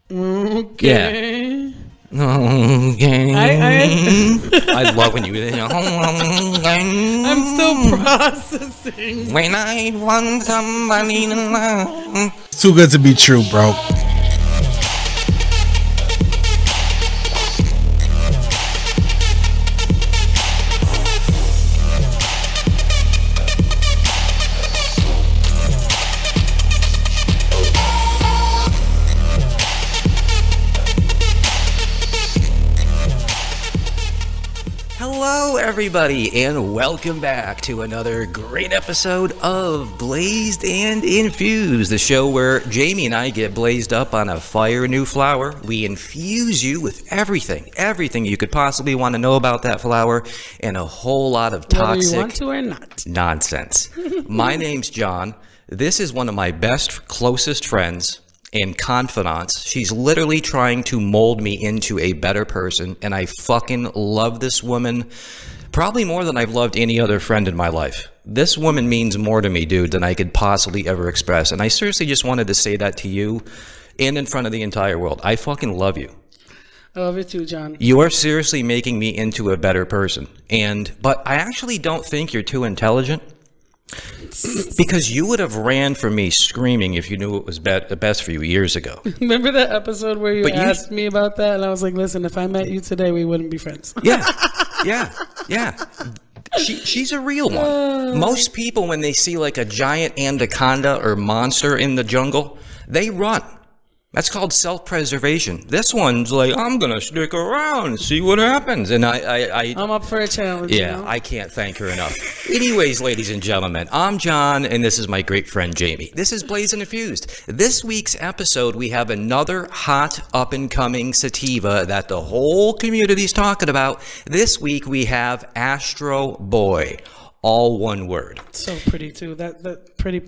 Okay. Yeah. Okay. I love when you. I'm still processing. When I want somebody to love. It's too good to be true, bro. Hello, everybody, and welcome back to another great episode of Blazed and Infused, the show where Jamie and I get blazed up on a fire new flower. We infuse you with everything you could possibly want to know about that flower, and a whole lot of toxic Whether you want to or not. Nonsense. My name's John. This is one of my best, closest friends and confidants. She's literally trying to mold me into a better person, and I fucking love this woman probably more than I've loved any other friend in my life. This woman means more to me, dude, than I could possibly ever express, and I seriously just wanted to say that to you and in front of the entire world. I fucking love you. I love you too, John. You are seriously making me into a better person, but I actually don't think you're too intelligent. Because you would have ran from me screaming if you knew it was best for you years ago. Remember that episode where you asked me about that? And I was like, listen, if I met you today, we wouldn't be friends. Yeah. She's a real one. Most people, when they see like a giant anaconda or monster in the jungle, they run. That's called self-preservation. This one's like, I'm going to stick around and see what happens. And I'm up for a challenge. Yeah, you know? I can't thank her enough. Anyways, ladies and gentlemen, I'm John, and this is my great friend, Jamie. This is Blazed Infused. This week's episode, we have another hot, up-and-coming sativa that the whole community's talking about. This week, we have Astroboy. All one word. So pretty too. That pretty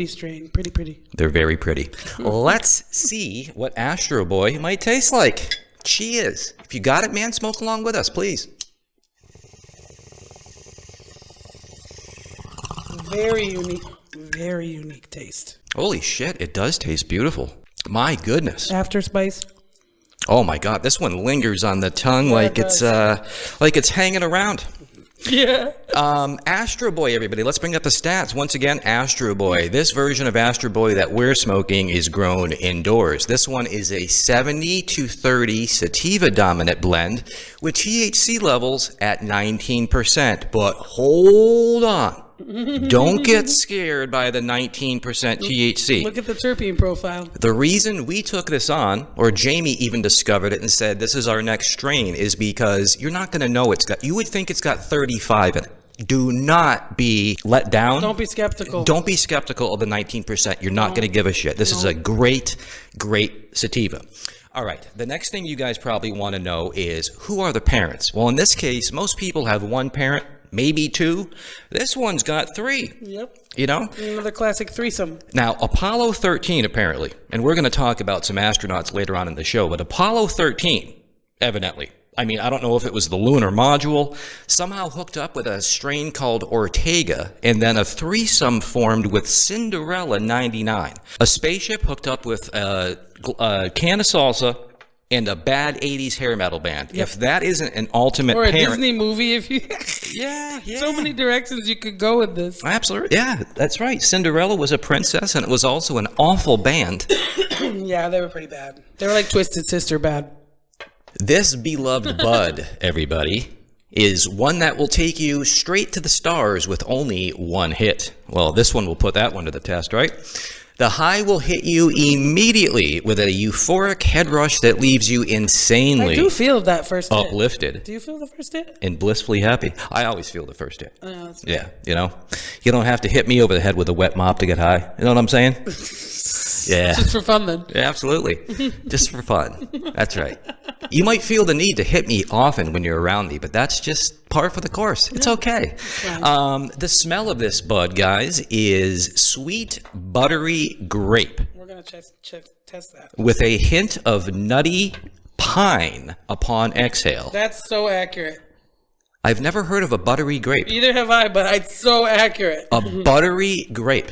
strain. Pretty. They're very pretty. Let's see what Astroboy might taste like. Cheers. If you got it, man, smoke along with us, please. Very unique taste. Holy shit, it does taste beautiful. My goodness. After spice. Oh my god, this one lingers on the tongue like it's hanging around. Yeah. Astroboy, everybody. Let's bring up the stats. Once again, Astroboy. This version of Astroboy that we're smoking is grown indoors. This one is a 70 to 30 sativa dominant blend with THC levels at 19%. But hold on. Don't get scared by the 19% THC. Look at the terpene profile. The reason we took this on, or Jamie even discovered it and said this is our next strain, is because you're not going to know you would think it's got 35 in it. Do not be let down. Don't be skeptical. Don't be skeptical of the 19%. You're not going to give a shit. This is a great sativa. All right, the next thing you guys probably want to know is, who are the parents? Well, in this case, most people have one parent, maybe two. This one's got three. Yep. You know? Another classic threesome. Now, Apollo 13, apparently, and we're going to talk about some astronauts later on in the show, but Apollo 13, evidently, I mean, I don't know if it was the lunar module, somehow hooked up with a strain called Ortega, and then a threesome formed with Cinderella 99. A spaceship hooked up with a can of salsa and a bad 80s hair metal band. Yep. If that isn't an ultimate or a parent. Disney movie, if you yeah. So many directions you could go with this. Absolutely. Yeah, that's right. Cinderella was a princess, and it was also an awful band. Yeah, they were pretty bad. They were like Twisted Sister bad. This beloved bud, everybody, is one that will take you straight to the stars with only one hit. Well, this one will put that one to the test, right? The high will hit you immediately with a euphoric head rush that leaves you insanely I do feel that first hit. uplifted. Do you feel the first hit? And blissfully happy. I always feel the first hit. That's Yeah, you know? You don't have to hit me over the head with a wet mop to get high. You know what I'm saying? Yeah. Just for fun, then. Yeah, absolutely. Just for fun. That's right. You might feel the need to hit me often when you're around me, but that's just par for the course. It's okay. The smell of this bud, guys, is sweet, buttery grape. We're going to test that. With a hint of nutty pine upon exhale. That's so accurate. I've never heard of a buttery grape. Either have I, but it's so accurate. A buttery grape.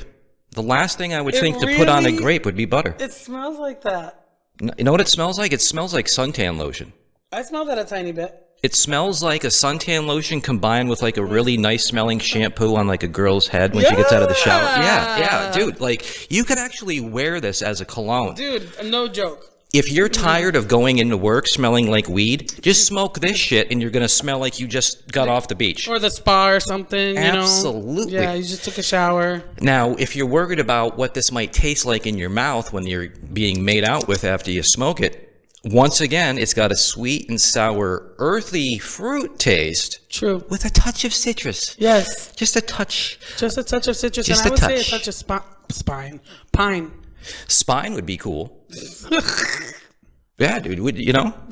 The last thing I would think to put on a grape would be butter. It smells like that. You know what it smells like? It smells like suntan lotion. I smell that a tiny bit. It smells like a suntan lotion combined with like a really nice smelling shampoo on like a girl's head when she gets out of the shower. Yeah, dude. Like you could actually wear this as a cologne. Dude, no joke. If you're tired of going into work smelling like weed, just smoke this shit and you're going to smell like you just got off the beach. Or the spa or something, Absolutely. Yeah, you just took a shower. Now, if you're worried about what this might taste like in your mouth when you're being made out with after you smoke it, once again, it's got a sweet and sour, earthy fruit taste. True. With a touch of citrus. Yes. Just a touch. Just a touch of citrus. Just and I would say a touch of pine. Spine would be cool. Yeah, dude.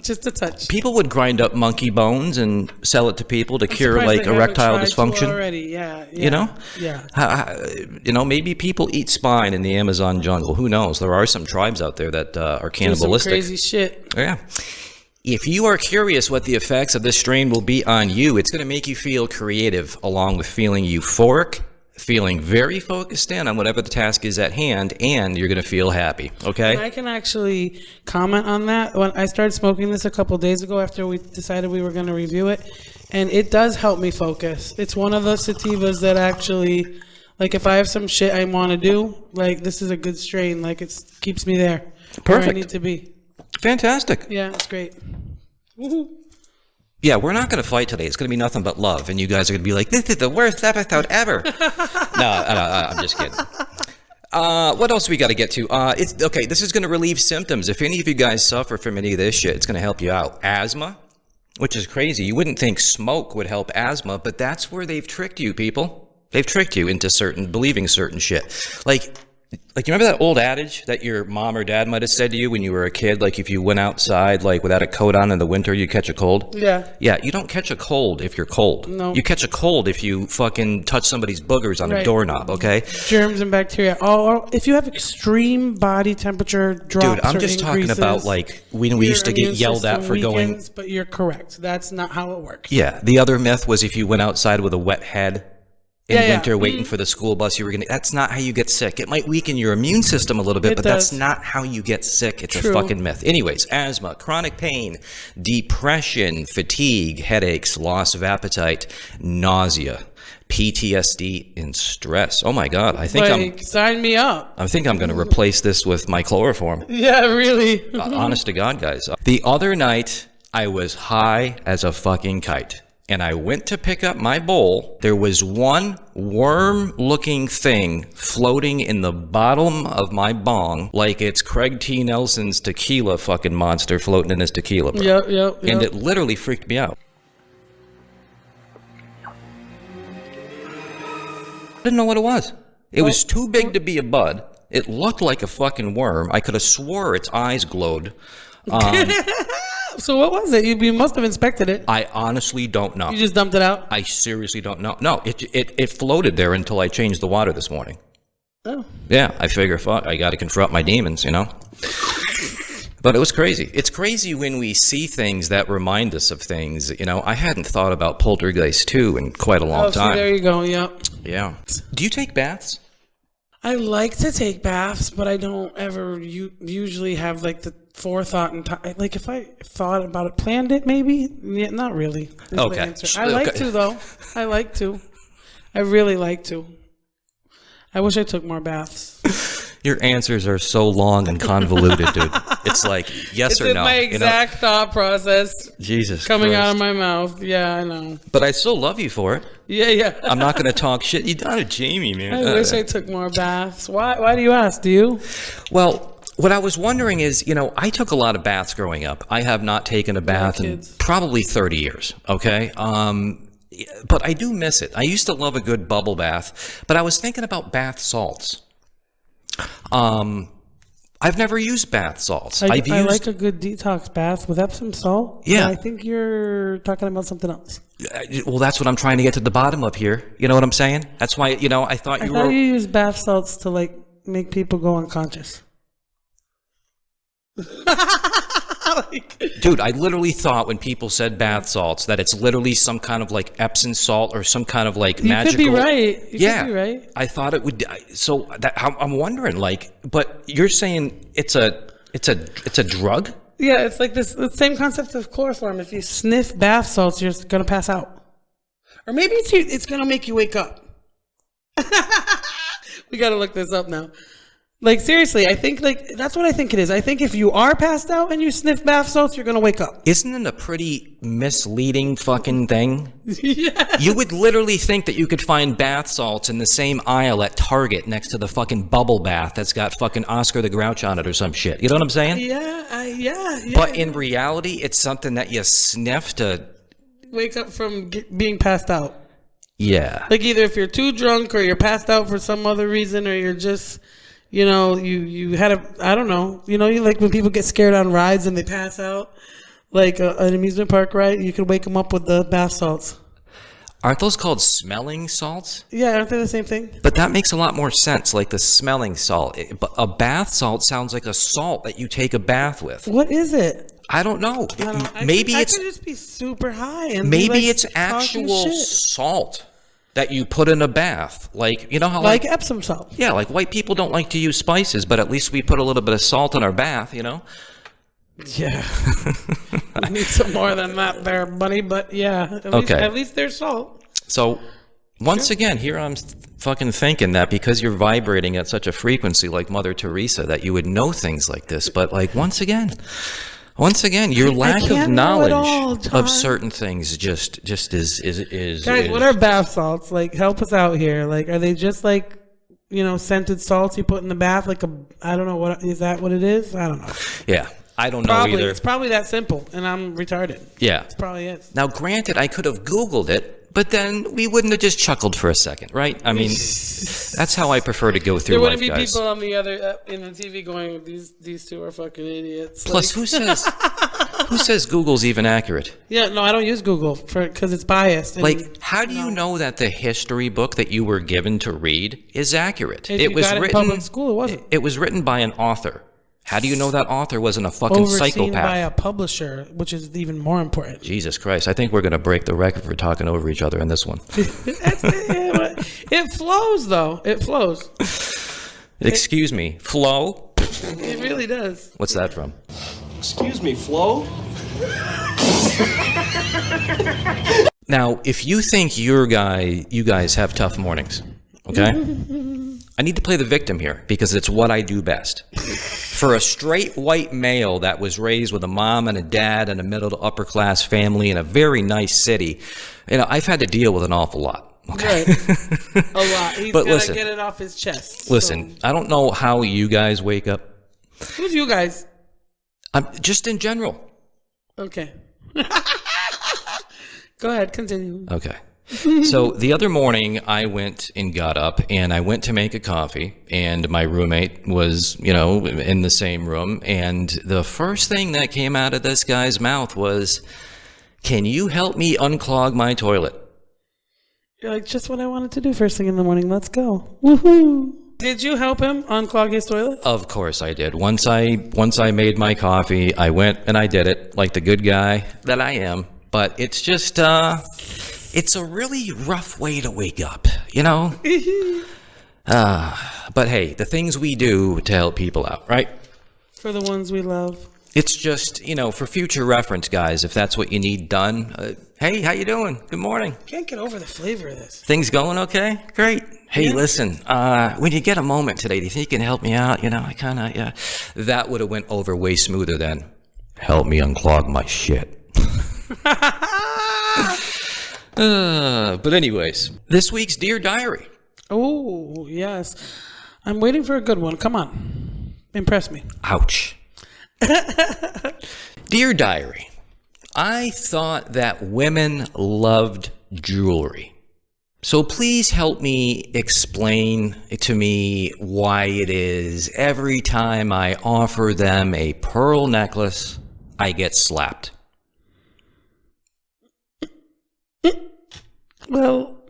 Just a touch. People would grind up monkey bones and sell it to people to cure like erectile dysfunction. Already, yeah. Yeah. Maybe people eat spine in the Amazon jungle. Who knows? There are some tribes out there that are cannibalistic. Some crazy shit. Yeah. If you are curious what the effects of this strain will be on you, it's going to make you feel creative, along with feeling euphoric, feeling very focused in on whatever the task is at hand, and you're going to feel happy, okay? And I can actually comment on that. When I started smoking this a couple days ago after we decided we were going to review it, and it does help me focus. It's one of those sativas that actually, like if I have some shit I want to do, like this is a good strain. Like it keeps me there. Perfect. Where I need to be. Fantastic. Yeah, it's great. Woohoo. Yeah, we're not going to fight today. It's going to be nothing but love, and you guys are going to be like, this is the worst episode ever. No, I'm just kidding. What else we got to get to? Okay, this is going to relieve symptoms. If any of you guys suffer from any of this shit, it's going to help you out. Asthma, which is crazy. You wouldn't think smoke would help asthma, but that's where they've tricked you, people. They've tricked you into believing certain shit. Like, you remember that old adage that your mom or dad might have said to you when you were a kid? Like, if you went outside, like, without a coat on in the winter, you'd catch a cold? Yeah. Yeah, you don't catch a cold if you're cold. No. You catch a cold if you fucking touch somebody's boogers on a doorknob, okay? Germs and bacteria. Or if you have extreme body temperature drops. Dude, I'm just talking about, like, when we used to get yelled at for going... But you're correct. That's not how it works. Yeah, the other myth was if you went outside with a wet head in winter waiting for the school bus, that's not how you get sick. It might weaken your immune system a little bit, but that's not how you get sick. It's a fucking myth. Anyways, asthma, chronic pain, depression, fatigue, headaches, loss of appetite, nausea, PTSD, and stress. Oh my God, I think sign me up. I think I'm going to replace this with my chloroform. Yeah, really. Honest to God, guys. The other night, I was high as a fucking kite. And I went to pick up my bowl. There was one worm-looking thing floating in the bottom of my bong, like it's Craig T. Nelson's tequila fucking monster floating in his tequila, bro. Yep. And it literally freaked me out. I didn't know what it was. It was too big to be a bud. It looked like a fucking worm. I could have swore its eyes glowed. So what was it? You must have inspected it. I honestly don't know. You just dumped it out? I seriously don't know. No, it floated there until I changed the water this morning. Oh. Yeah, I figure, fuck, I got to confront my demons, But it was crazy. It's crazy when we see things that remind us of things. I hadn't thought about Poltergeist 2 in quite a long time. There you go, yep. Yeah. Do you take baths? I like to take baths, but I don't ever usually have like the forethought and time. Like if I thought about it, planned it, maybe. Yeah, not really. Okay. I like to though. I like to. I really like to. I wish I took more baths. Your answers are so long and convoluted, dude. It's like yes or no. It's my exact thought process. Jesus coming Christ. out of my mouth. Yeah, I know. But I still love you for it. Yeah. I'm not going to talk shit. You done it, Jamie, man. I wish I took more baths. Why do you ask? Do you? Well, what I was wondering is, I took a lot of baths growing up. I have not taken a bath in probably 30 years, okay? But I do miss it. I used to love a good bubble bath, but I was thinking about bath salts. I've never used bath salts. I like a good detox bath with Epsom salt. Yeah. I think you're talking about something else. Well, that's what I'm trying to get to the bottom of here. You know what I'm saying? That's why, I thought you you use bath salts to like make people go unconscious. Dude, I literally thought when people said bath salts that it's literally some kind of like Epsom salt or some kind of like magical. You could be right. You could be right. I thought it would. So I'm wondering, but you're saying it's a It's a drug? Yeah, it's like the same concept of chloroform. If you sniff bath salts, you're gonna pass out, or maybe it's gonna make you wake up. We gotta look this up now. Like, seriously, I think, like, that's what I think it is. I think if you are passed out and you sniff bath salts, you're gonna wake up. Isn't it a pretty misleading fucking thing? Yeah. You would literally think that you could find bath salts in the same aisle at Target next to the fucking bubble bath that's got fucking Oscar the Grouch on it or some shit. You know what I'm saying? Yeah. But in reality, it's something that you sniff to Wake up from being passed out. Yeah. Like, either if you're too drunk or you're passed out for some other reason, or you're just, you know, you had I don't know. You know, you like when people get scared on rides and they pass out, like an amusement park ride, you can wake them up with the bath salts. Aren't those called smelling salts? Yeah, aren't they the same thing? But that makes a lot more sense, like the smelling salt. But a bath salt sounds like a salt that you take a bath with. What is it? I don't know. Maybe I could just be super high. And maybe it's actual salt that you put in a bath. Like, you know how like Epsom salt. Yeah, like white people don't like to use spices, but at least we put a little bit of salt in our bath, you know? Yeah. I need some more than that there, buddy, but yeah. At least there's salt. So, once again, here I'm fucking thinking that because you're vibrating at such a frequency like Mother Teresa that you would know things like this, but like once again, your lack of knowledge of certain things just is Guys, what are bath salts? Like, help us out here. Like, are they just like, you know, scented salts you put in the bath? Like I don't know, what is that what it is? I don't know. Yeah. I don't know either. It's probably that simple, and I'm retarded. Yeah. It probably is. Now, granted, I could have Googled it, but then we wouldn't have just chuckled for a second, right? I mean, that's how I prefer to go through life, guys. There wouldn't be people on the other in the TV going, "These two are fucking idiots." Plus, who says Google's even accurate? Yeah, no, I don't use Google because it's biased. Like, how do you know that the history book that you were given to read is accurate? It was written in public school. It wasn't. It was written by an author. How do you know that author wasn't a fucking psychopath? Overseen by a publisher, which is even more important. Jesus Christ. I think we're going to break the record for talking over each other in this one. It flows, though. It flows. Excuse me. Flow? It really does. What's that from? Excuse me, Flo? Now, if you think you guys have tough mornings, okay? I need to play the victim here because it's what I do best. For a straight white male that was raised with a mom and a dad and a middle to upper class family in a very nice city, you know, I've had to deal with an awful lot. Okay. Right. A lot. He's got to get it off his chest. Listen, I don't know how you guys wake up. Who's you guys? Just in general. Okay. Go ahead, continue. Okay. So the other morning I went and got up and I went to make a coffee and my roommate was, you know, in the same room. And the first thing that came out of this guy's mouth was, "Can you help me unclog my toilet?" You're like, just what I wanted to do first thing in the morning. Let's go. Woohoo. Did you help him unclog his toilet? Of course I did. Once I made my coffee, I went and I did it like the good guy that I am. But it's just, it's a really rough way to wake up, you know? But hey, the things we do to help people out, right? For the ones we love. It's just, you know, for future reference, guys, if that's what you need done. Hey, how you doing? Good morning. Can't get over the flavor of this. Things going okay? Great. Hey, listen, when you get a moment today, do you think you can help me out? You know, I kind of, yeah. That would have went over way smoother than, "Help me unclog my shit." But anyways, this week's Dear Diary. Oh, yes. I'm waiting for a good one. Come on. Impress me. Ouch. Dear Diary, I thought that women loved jewelry. So please help me explain to me why it is every time I offer them a pearl necklace, I get slapped. Well,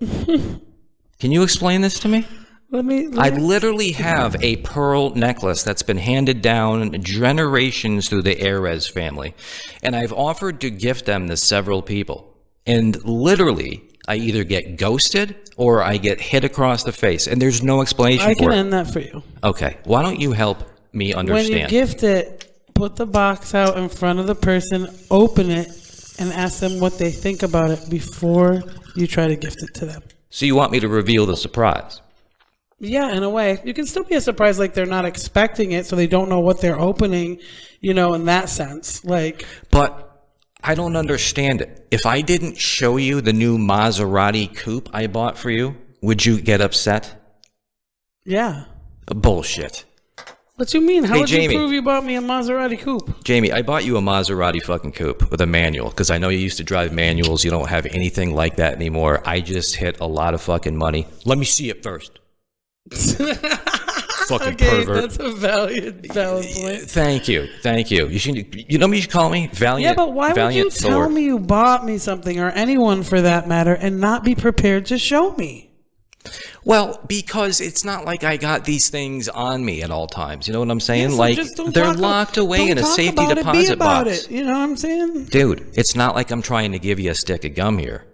can you explain this to me? I let me literally have a pearl necklace that's been handed down generations through the Erez family, and I've offered to gift them to several people. And literally, I either get ghosted or I get hit across the face, and there's no explanation for it. I can end that for you. Okay, why don't you help me understand? When you gift it, put the box out in front of the person, open it, and ask them what they think about it before you try to gift it to them. So you want me to reveal the surprise? Yeah, in a way. You can still be a surprise, like they're not expecting it, so they don't know what they're opening, you know, in that sense. Like, but I don't understand it. If I didn't show you the new Maserati coupe I bought for you, would you get upset? yeah. Bullshit. What you mean? How Hey, would Jamie. you prove you bought me a Maserati coupe? Jamie, I bought you a Maserati fucking coupe with a manual because I know you used to drive manuals. You don't have anything like that anymore. I just hit a lot of fucking money. Let me see it first. Fucking Okay, pervert. that's a valid point. Thank you. You should. You know what you should call me? Valiant. Yeah, but why would you Valiant tell Thor. me you bought me something, or anyone for that matter, and not be prepared to show me? Well, because it's not like I got these things on me at all times. You know what I'm saying? Yeah, so like just don't they're talk locked away don't in a talk safety about it, be deposit about box. it. You know what I'm saying? Dude, it's not like I'm trying to give you a stick of gum here.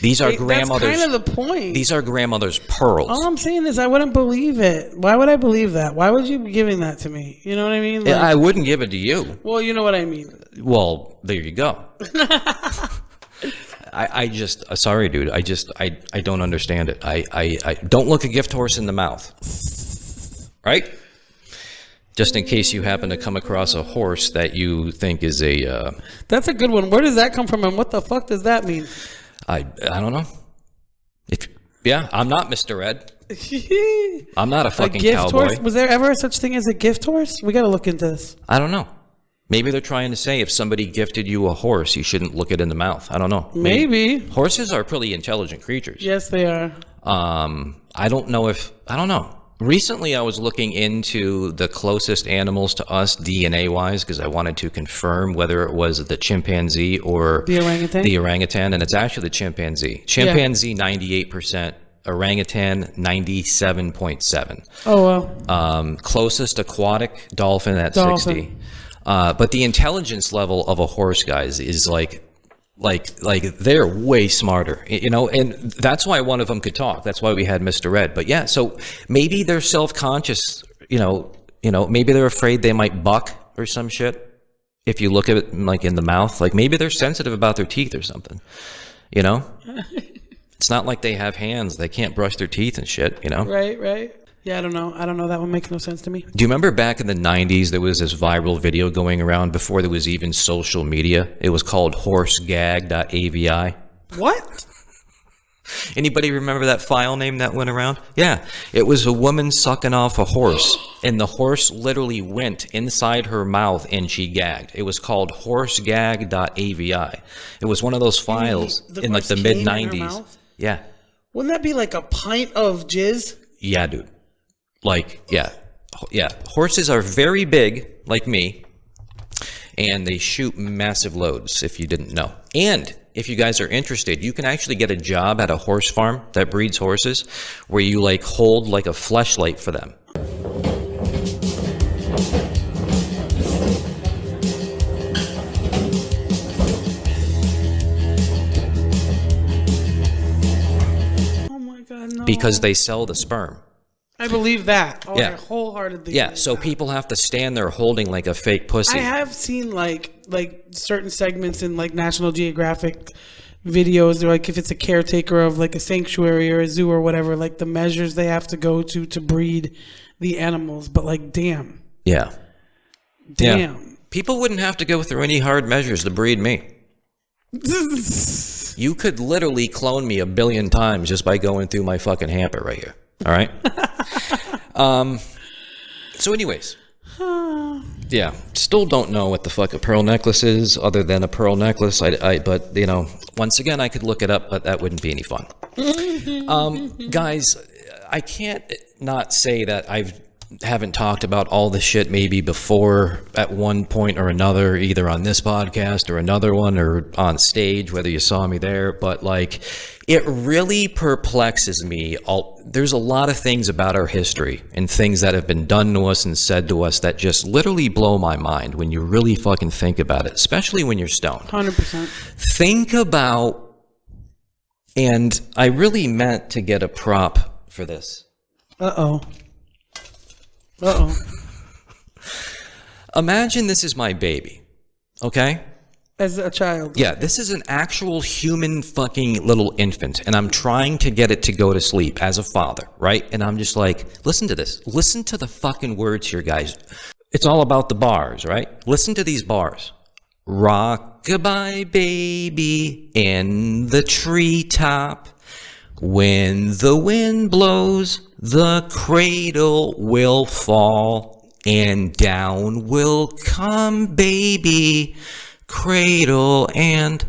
These are grandmother's. That's kind of the point. These are grandmother's pearls. All I'm saying is I wouldn't believe it. Why would I believe that? Why would you be giving that to me? You know what I mean? Like, I wouldn't give it to you. well, you know what I mean. Well, there you go. I just sorry, dude. I don't understand it. I don't look a gift horse in the mouth, right? Just in case you happen to come across a horse that you think is a. That's a good one. Where does that come from, and what the fuck does that mean? I don't know. I'm not Mr. Ed. I'm not a fucking gift cowboy. horse? Was there ever such thing as a gift horse? We got to look into this. I don't know. Maybe they're trying to say if somebody gifted you a horse, you shouldn't look it in the mouth. I don't know. Maybe. Horses are pretty intelligent creatures. Yes, they are. I don't know. Recently, I was looking into the closest animals to us DNA-wise because I wanted to confirm whether it was the chimpanzee or The orangutan? the orangutan, and it's actually the chimpanzee. Chimpanzee, 98%. Orangutan, 97.7. Oh, well. Closest aquatic, dolphin at Dolphin. 60. But the intelligence level of a horse, guys, is like they're way smarter, you know, and that's why one of them could talk. That's why we had Mr. Ed. But yeah, so maybe they're self-conscious, you know, maybe they're afraid they might buck or some shit. If you look at it like in the mouth, like maybe they're sensitive about their teeth or something, you know. It's not like they have hands; they can't brush their teeth and shit, you know. Right. Yeah, I don't know. That one makes no sense to me. Do you remember back in the 90s, there was this viral video going around before there was even social media? It was called horsegag.avi. What? Anybody remember that file name that went around? Yeah, it was a woman sucking off a horse, and the horse literally went inside her mouth and she gagged. It was called horsegag.avi. It was one of those files The in like the horse came in her mid-90s. mouth? Yeah. Wouldn't that be like a pint of jizz? Yeah, dude. Like, yeah. Horses are very big, like me, and they shoot massive loads, if you didn't know. And if you guys are interested, you can actually get a job at a horse farm that breeds horses, where you like hold like a fleshlight for them. Oh my God, no. Because they sell the sperm. I believe that. Oh, Yeah. I wholeheartedly Yeah, believe so that. people have to stand there holding like a fake pussy. I have seen like certain segments in like National Geographic videos, or like if it's a caretaker of like a sanctuary or a zoo or whatever, like the measures they have to go to breed the animals. But like, damn. Yeah. Damn. People wouldn't have to go through any hard measures to breed me. You could literally clone me 1 billion times just by going through my fucking hamper right here. All right? So anyways. Yeah. Still don't know what the fuck a pearl necklace is other than a pearl necklace. But, you know, once again, I could look it up, but that wouldn't be any fun. Guys, I can't not say that haven't talked about all this shit maybe before at one point or another, either on this podcast or another one or on stage, whether you saw me there. But like, it really perplexes me. There's a lot of things about our history and things that have been done to us and said to us that just literally blow my mind when you really fucking think about it, especially when you're stoned. 100%. Think about, and I really meant to get a prop for this. Uh-oh. Imagine this is my baby, okay? As a child. Yeah, this is an actual human fucking little infant, and I'm trying to get it to go to sleep as a father, right? And I'm just like, listen to this. Listen to the fucking words here, guys. It's all about the bars, right? Listen to these bars. Rock-a-bye baby in the treetop. When the wind blows, the cradle will fall, and down will come baby, cradle and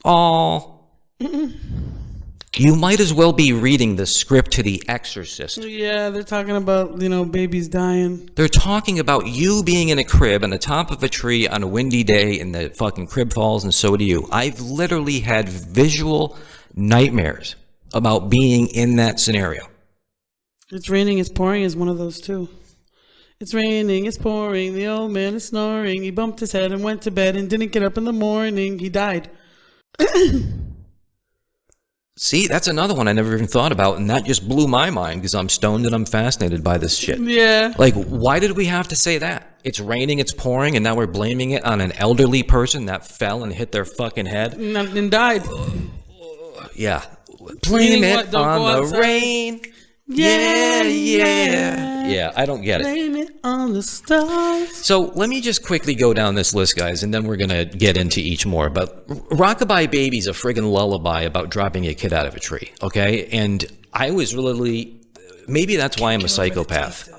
all. You might as well be reading the script to The Exorcist. Yeah, they're talking about, babies dying. They're talking about you being in a crib on the top of a tree on a windy day and the fucking crib falls, and so do you. I've literally had visual nightmares about being in that scenario. It's raining, it's pouring is one of those too. It's raining, it's pouring, the old man is snoring. He bumped his head and went to bed and didn't get up in the morning. He died. See, that's another one I never even thought about, and that just blew my mind because I'm stoned and I'm fascinated by this shit. Yeah. Like, why did we have to say that? It's raining, it's pouring, and now we're blaming it on an elderly person that fell and hit their fucking head? And died. Yeah. Blame Meaning it what? Don't on go the outside? rain. Yeah. Yeah, I don't get it. Blame it on the stars. So let me just quickly go down this list, guys, and then we're going to get into each more. But Rockabye Baby's a friggin' lullaby about dropping a kid out of a tree, okay? And I was really, maybe that's why I'm a psychopath.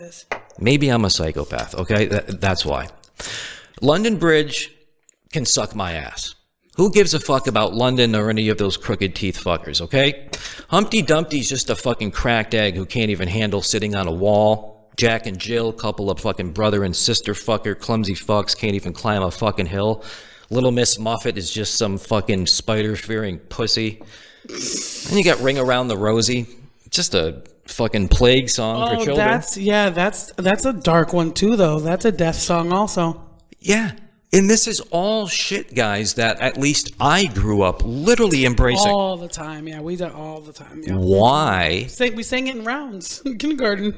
Maybe I'm a psychopath, okay? That's why. London Bridge can suck my ass. Who gives a fuck about London or any of those crooked teeth fuckers, okay? Humpty Dumpty's just a fucking cracked egg who can't even handle sitting on a wall. Jack and Jill, couple of fucking brother and sister fucker, clumsy fucks, can't even climb a fucking hill. Little Miss Muffet is just some fucking spider-fearing pussy. And you got Ring Around the Rosie. Just a fucking plague song for children. That's a dark one too, though. That's a death song also. Yeah. And this is all shit, guys, that at least I grew up literally embracing. All the time, yeah. We did all the time. Yeah. Why? We sang it in rounds in kindergarten,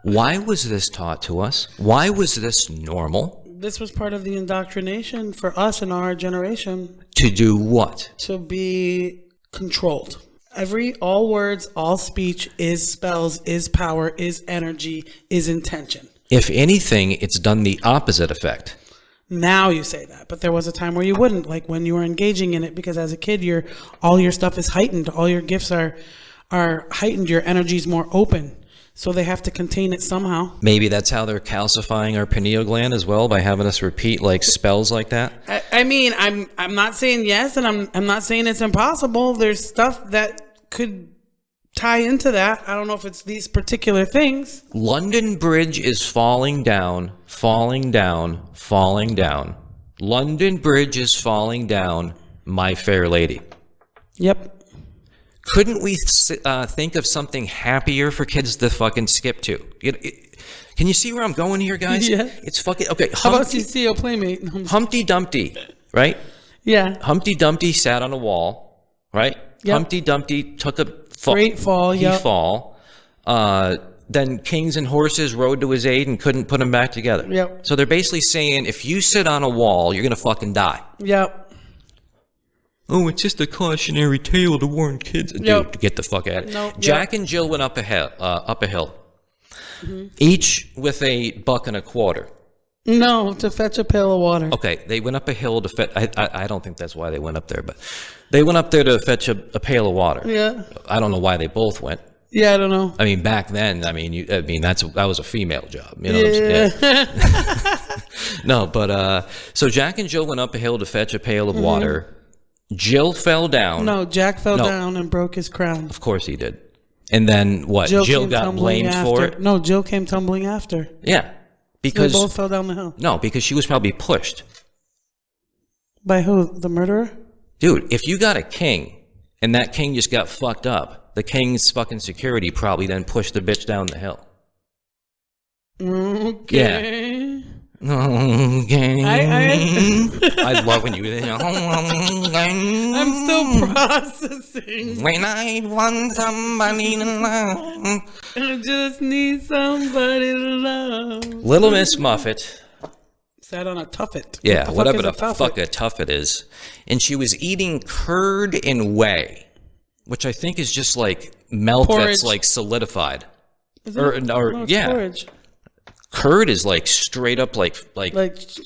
Why was this taught to us? Why was this normal? This was part of the indoctrination for us in our generation. To do what? To be controlled. All words, all speech is spells, is power, is energy, is intention. If anything, it's done the opposite effect. Now you say that, but there was a time where you wouldn't, like when you were engaging in it, because as a kid, all your stuff is heightened, all your gifts are heightened, your energy's more open, so they have to contain it somehow. Maybe that's how they're calcifying our pineal gland as well, by having us repeat like spells like that. I mean, I'm not saying yes, and I'm not saying it's impossible. There's stuff that could tie into that. I don't know if it's these particular things. London Bridge is falling down, falling down, falling down. London Bridge is falling down, My Fair Lady. Yep. Couldn't we think of something happier for kids to fucking skip to? Can you see where I'm going here, guys? Yeah. It's fucking, okay. How about CCO Playmate? Humpty Dumpty, right? Yeah. Humpty Dumpty sat on a wall, right? Yep. Humpty Dumpty took a great fall. He fall. Then kings and horses rode to his aid and couldn't put him back together. Yep. So they're basically saying, if you sit on a wall, you're gonna fucking die. Yep. Oh, it's just a cautionary tale to warn kids. Yep. Dude, get the fuck out of it. Nope. Jack and Jill went up a hill, each with $1.25. No, to fetch a pail of water. Okay, they went up a hill to fetch. I don't think that's why they went up there, but they went up there to fetch a pail of water. Yeah. I don't know why they both went. Yeah, I don't know. I mean, back then, that was a female job. You know what I'm saying? No, but so Jack and Jill went up a hill to fetch a pail of water. Jill fell down. No, Jack fell down and broke his crown. Of course he did. And then what? Jill got blamed for it? No, Jill came tumbling after. Yeah. Because they both fell down the hill. No, because she was probably pushed. By who? The murderer? Dude, if you got a king and that king just got fucked up, the king's fucking security probably then pushed the bitch down the hill. Okay. Yeah. Okay. I love when you. I'm still processing. When I want somebody to love. I just need somebody to love. Little Miss Muffet Sat on a tuffet. Yeah, whatever the tuffet? fuck a tuffet is. And she was eating curd and whey, which I think is just like milk that's Porridge. like solidified. Is Or it? or No, it's yeah, porridge. curd is like straight up like Like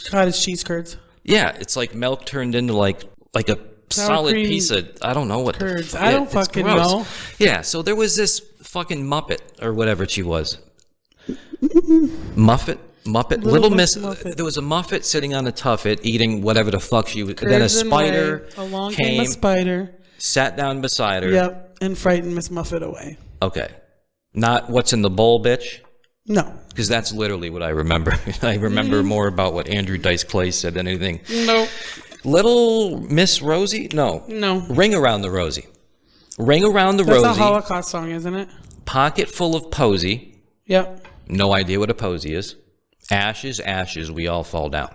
cottage cheese curds. yeah, it's like milk turned into like a solid cream piece of I don't know what curds. the I don't it's fucking gross. know. Yeah, so there was this fucking Muppet or whatever she was. Muppet, Little Miss. Muffet. There was a Muppet sitting on a tuffet eating whatever the fuck she was. And then a Curds and spider whey. Along came a came, spider. sat down beside her. Yep, and frightened Miss Muffet away. Okay, not what's in the bowl, bitch. No. Because that's literally what I remember. I remember more about what Andrew Dice Clay said than anything. No. Little Miss Rosie? No. No. Ring Around the Rosie. Ring Around the That's Rosie. a Holocaust song, isn't it? Pocket full of posy. Yep. No idea what a posy is. Ashes, ashes, we all fall down.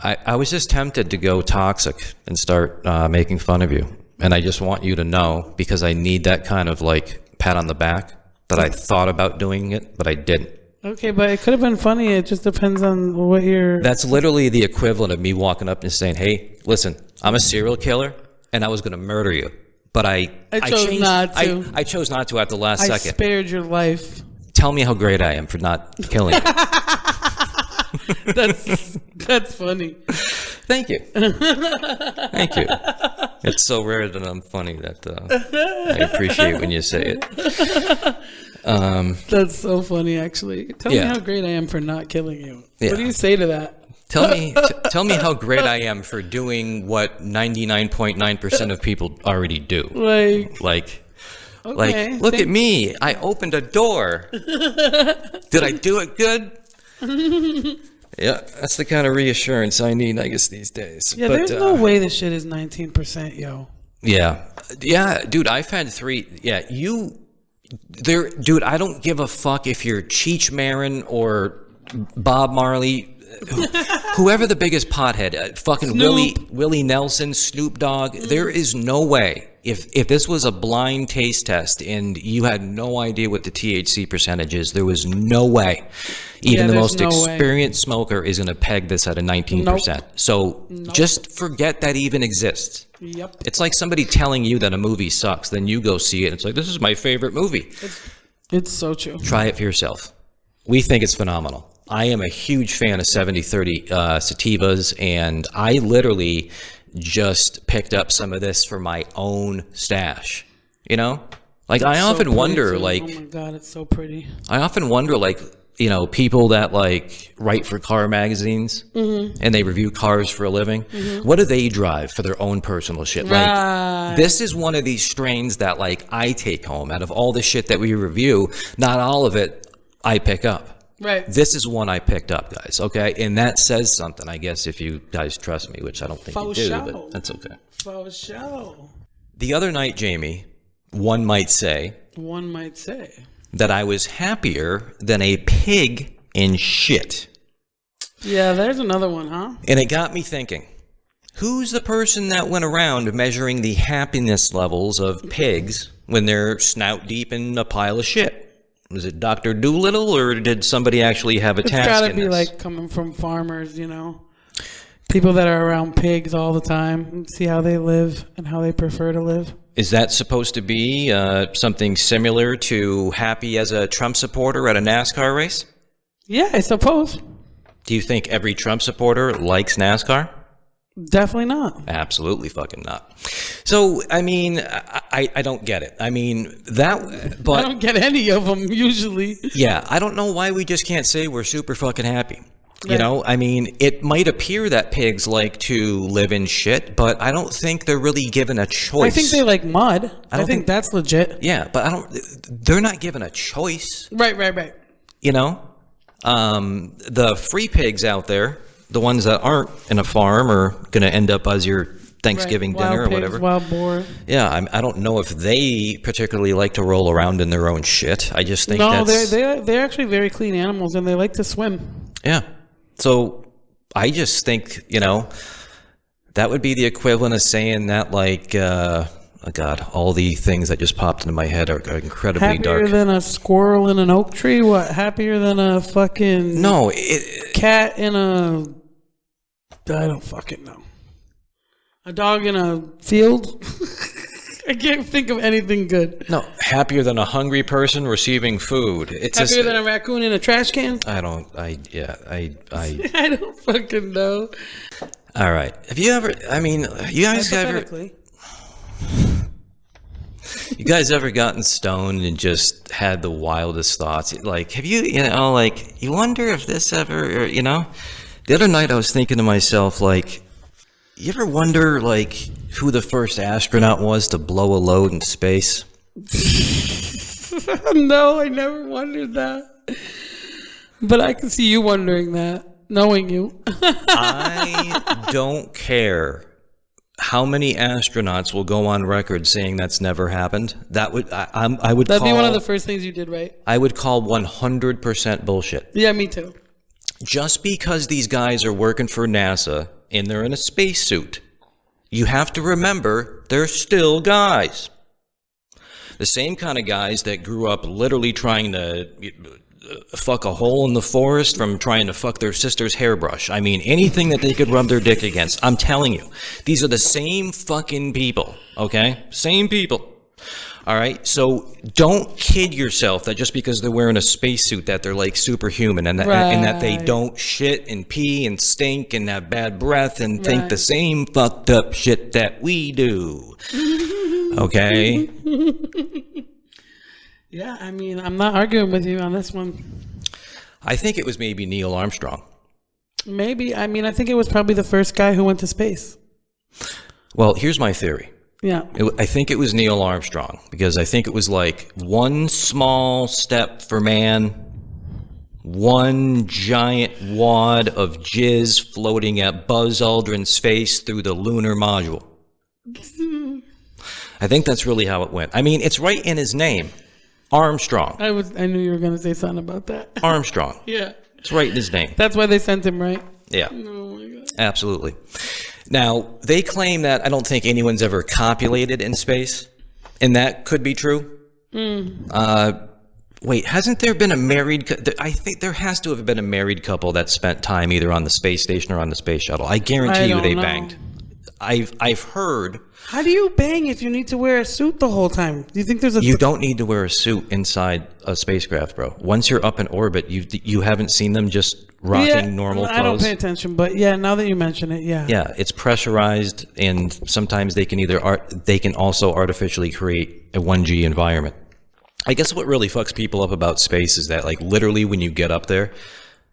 I was just tempted to go toxic and start making fun of you. And I just want you to know, because I need that kind of like pat on the back, that I thought about doing it, but I didn't. Okay, but it could have been funny. It just depends on what you're... That's literally the equivalent of me walking up and saying, hey, listen, I'm a serial killer and I was going to murder you. But I chose changed, not to. I chose not to at the last I second. spared your life. Tell me how great I am for not killing you. That's funny. Thank you. Thank you. It's so rare that I'm funny that I appreciate when you say it. That's so funny, actually. Tell me Yeah. how great I am for not killing you. Yeah. What do you say to that? Tell me how great I am for doing what 99.9% of people already do. Like, Like, okay, look at me. I opened a door. Did I do it good? Yeah, that's the kind of reassurance I need, I guess, these days. yeah, But, there's no way this shit is 19%, yo. Yeah. Yeah, dude, I've had 3. Yeah, dude, I don't give a fuck if you're Cheech Marin or Bob Marley, whoever the biggest pothead, fucking Willie Nelson, Snoop Dogg. There is no way. If this was a blind taste test and you had no idea what the THC percentage is, there was no way. Even the most experienced smoker is going to peg this at a 19%. Nope. So just forget that even exists. Yep. It's like somebody telling you that a movie sucks, then you go see it. And it's like, this is my favorite movie. It's so true. Try it for yourself. We think it's phenomenal. I am a huge fan of 70-30 sativas, and I literally just picked up some of this for my own stash. You know? Like, I often wonder, like... Oh my God, it's so pretty. I often wonder, like, you know, people that, like, write for car magazines, and they review cars for a living, what do they drive for their own personal shit? Right. Like, this is one of these strains that, like, I take home. Out of all the shit that we review, not all of it I pick up. Right. This is one I picked up, guys, okay? And that says something, I guess, if you guys trust me, which I don't think you do, but that's okay. For sure. The other night, Jamie, one might say that I was happier than a pig in shit. Yeah, there's another one, huh? And it got me thinking, who's the person that went around measuring the happiness levels of pigs when they're snout deep in a pile of shit? Was it Dr. Doolittle, or did somebody actually have a task in this? It's gotta be like coming from farmers, you know? People that are around pigs all the time and see how they live and how they prefer to live. Is that supposed to be something similar to happy as a Trump supporter at a NASCAR race? Yeah, I suppose. Do you think every Trump supporter likes NASCAR? Definitely not. Absolutely fucking not. So, I mean, I don't get it. I mean, but I don't get any of them, usually. Yeah, I don't know why we just can't say we're super fucking happy. Right. You know, I mean, it might appear that pigs like to live in shit, but I don't think they're really given a choice. I think they like mud. I think think that's legit. Yeah, but they're not given a choice. Right. You know? The free pigs out there, the ones that aren't in a farm, are going to end up as your Thanksgiving dinner or whatever. Wild boar. Yeah, I don't know if they particularly like to roll around in their own shit. I just think they're actually very clean animals, and they like to swim. Yeah. So I just think, you know, that would be the equivalent of saying that, like, Oh God, all the things that just popped into my head are incredibly Happier dark. than a squirrel in an oak tree? What? Happier than a fucking No, cat in a... I don't fucking know. A dog in a field? I can't think of anything good. no, happier than a hungry person receiving food. It's Happier than a raccoon in a trash can? I I don't fucking know. All right. Have you ever? I mean, you guys ever? Hypothetically. You guys ever gotten stoned and just had the wildest thoughts? Like, have you? You know, like, you wonder if this ever? Or, you know, the other night I was thinking to myself, like, you ever wonder, like, who the first astronaut was to blow a load in space? No, I never wondered that. But I can see you wondering that, knowing you. I don't care how many astronauts will go on record saying that's never happened. That would I would That'd call, be one of the first things you did, right? I would call 100% bullshit. Yeah, me too. Just because these guys are working for NASA and they're in a spacesuit, you have to remember they're still guys. The same kind of guys that grew up literally trying to fuck a hole in the forest from trying to fuck their sister's hairbrush. I mean, anything that they could rub their dick against. I'm telling you, these are the same fucking people, okay? Same people. All right? So don't kid yourself that just because they're wearing a spacesuit that they're like superhuman and that they don't shit and pee and stink and have bad breath and think the same fucked up shit that we do. Okay? Yeah, I mean, I'm not arguing with you on this one. I think it was maybe Neil Armstrong. Maybe. I mean, I think it was probably the first guy who went to space. Well, here's my theory. Yeah. I think it was Neil Armstrong because I think it was like one small step for man, one giant wad of jizz floating at Buzz Aldrin's face through the lunar module. I think that's really how it went. I mean, it's right in his name. Armstrong. I knew you were going to say something about that. Armstrong. Yeah. It's right in his name. That's why they sent him, right? Yeah. Oh, my God. Absolutely. Now, they claim that I don't think anyone's ever copulated in space, and that could be true. Wait, hasn't there been a married... I think there has to have been a married couple that spent time either on the space station or on the space shuttle. I guarantee you they banged. I've heard... How do you bang if you need to wear a suit the whole time? Do you think there's a... You don't need to wear a suit inside a spacecraft, bro. Once you're up in orbit, you haven't seen them just rocking normal clothes. I don't pay attention, but yeah, now that you mention it, yeah. Yeah, it's pressurized, and sometimes they can also artificially create a 1G environment. I guess what really fucks people up about space is that, like, literally when you get up there,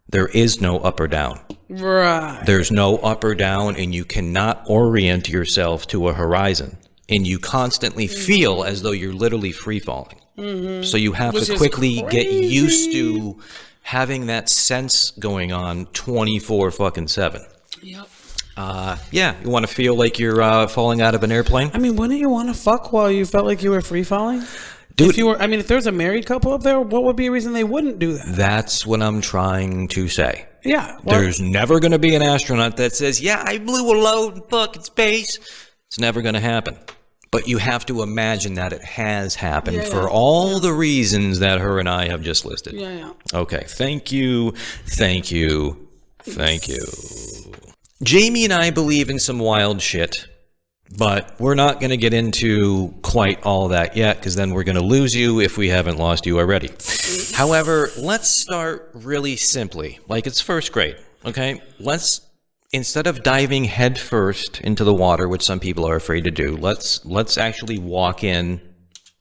there is no up or down. Right. There's no up or down, and you cannot orient yourself to a horizon. And you constantly feel as though you're literally free falling. So you have to quickly get used to having that sense going on 24/7. Yep. Yeah, you want to feel like you're falling out of an airplane? I mean, wouldn't you want to fuck while you felt like you were free falling? Dude, if there's a married couple up there, what would be a reason they wouldn't do that? That's what I'm trying to say. Yeah. Well, There's never going to be an astronaut that says, yeah, I blew a load in fucking space. It's never going to happen. But you have to imagine that it has happened for all the reasons that her and I have just listed. Yeah. Okay. Thank you. Jamie and I believe in some wild shit. But we're not going to get into quite all that yet, because then we're going to lose you if we haven't lost you already. However, let's start really simply, like it's first grade, okay? Instead of diving head first into the water, which some people are afraid to do, let's actually walk in,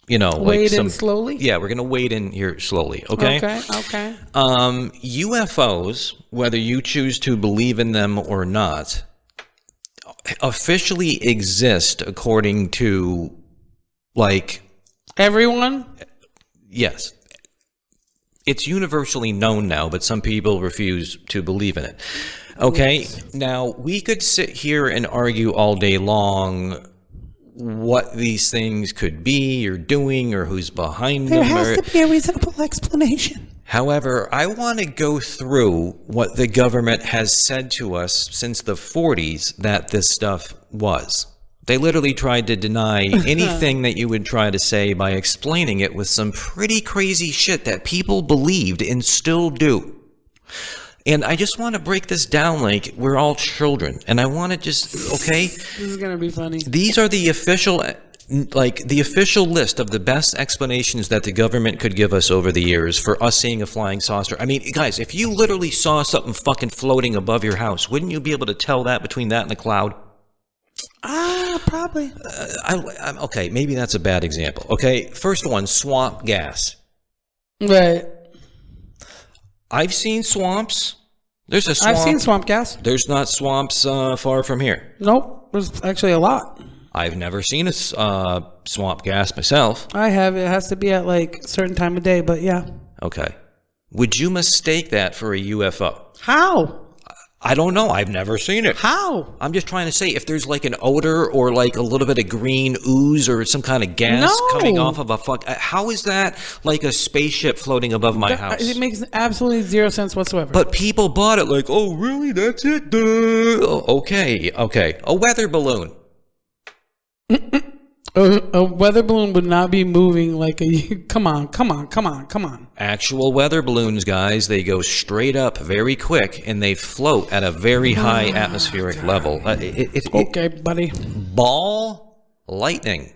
wade in slowly? Yeah, we're going to wade in here slowly, okay? Okay. UFOs, whether you choose to believe in them or not, officially exist according to, like... Everyone? Yes. It's universally known now, but some people refuse to believe in it. Okay, now, we could sit here and argue all day long what these things could be or doing or who's behind them. There has to be a reasonable explanation. However, I want to go through what the government has said to us since the 40s that this stuff was. They literally tried to deny anything that you would try to say by explaining it with some pretty crazy shit that people believed and still do. And I just want to break this down like we're all children. And I want to just, okay? This is going to be funny. These are the official, the official list of the best explanations that the government could give us over the years for us seeing a flying saucer. I mean, guys, if you literally saw something fucking floating above your house, wouldn't you be able to tell that between that and the cloud? Probably. Okay, maybe that's a bad example. Okay, first one, swamp gas. Right. I've seen swamps. There's a swamp. I've seen swamp gas. There's not swamps far from here. Nope. There's actually a lot. I've never seen a swamp gas myself. I have. It has to be at like a certain time of day, but yeah. Okay. Would you mistake that for a UFO? How? I don't know. I've never seen it. How? I'm just trying to say if there's like an odor or like a little bit of green ooze or some kind of gas coming off of a how is that like a spaceship floating above my house? It makes absolutely zero sense whatsoever. But people bought it like, oh, really? That's it? Duh. Oh, okay. A weather balloon. A weather balloon would not be moving like a... Come on. Actual weather balloons, guys, they go straight up very quick and they float at a very high atmospheric level. Okay, buddy. Ball lightning.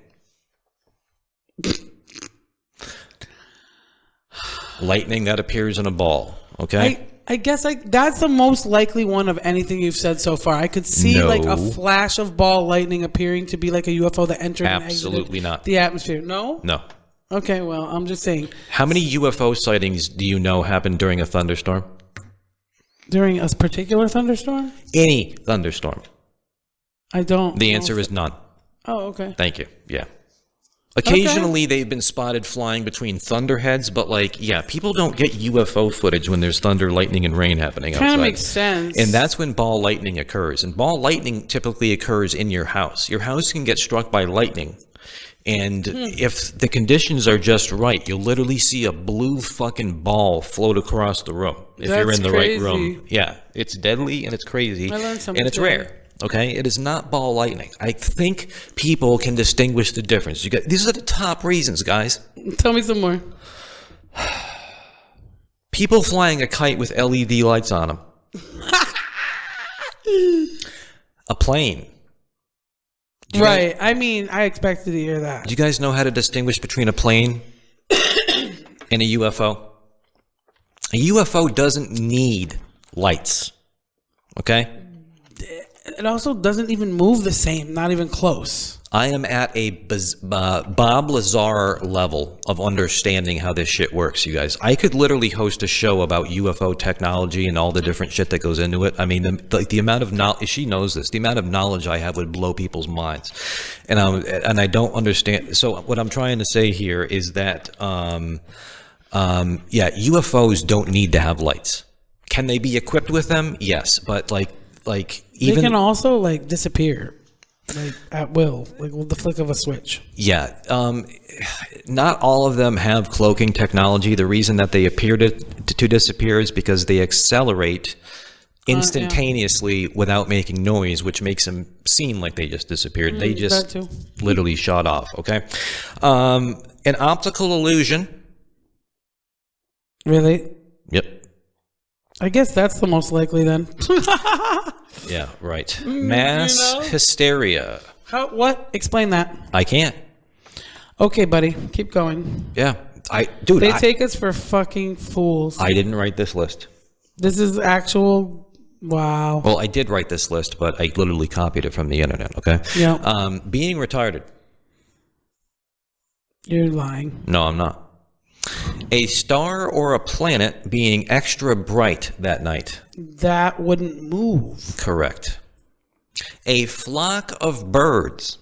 Lightning that appears in a ball, okay? I guess that's the most likely one of anything you've said so far. I could see like a flash of ball lightning appearing to be like a UFO that entered and exited the atmosphere. No? No. Okay, well, I'm just saying. How many UFO sightings do you know happened during a thunderstorm? During a particular thunderstorm? Any thunderstorm. I don't. The answer is none. Oh, okay. Thank you. Yeah. Occasionally, they've been spotted flying between thunderheads, but like, yeah, people don't get UFO footage when there's thunder, lightning, and rain happening outside. Kind of makes sense. And that's when ball lightning occurs. And ball lightning typically occurs in your house. Your house can get struck by lightning. And if the conditions are just right, you'll literally see a blue fucking ball float across the room. If you're in the right room. Yeah, it's deadly and it's crazy. I learned something and it's today. rare. Okay, it is not ball lightning. I think people can distinguish the difference. These are the top reasons, guys. Tell me some more. People flying a kite with LED lights on them. A plane. Right. I mean, I expected to hear that. Do you guys know how to distinguish between a plane and a UFO? A UFO doesn't need lights. Okay? It also doesn't even move the same, not even close. I am at a Bob Lazar level of understanding how this shit works, you guys. I could literally host a show about UFO technology and all the different shit that goes into it. I mean, the amount of knowledge, she knows this, the amount of knowledge I have would blow people's minds. And I don't understand. So what I'm trying to say here is that, yeah, UFOs don't need to have lights. Can they be equipped with them? Yes, but like even they can also like disappear, like at will, like with the flick of a switch. Yeah, not all of them have cloaking technology. The reason that they appear to disappear is because they accelerate instantaneously without making noise, which makes them seem like they just disappeared. They just literally shot off. Okay, an optical illusion. Really? Yep. I guess that's the most likely then. Yeah, right. Mass hysteria. What? Explain that. I can't. Okay, buddy. Keep going. Yeah. They take us for fucking fools. I didn't write this list. This is actual... Wow. Well, I did write this list, but I literally copied it from the internet, okay? Yeah. Being retarded. You're lying. No, I'm not. A star or a planet being extra bright that night. That wouldn't move. Correct. A flock of birds.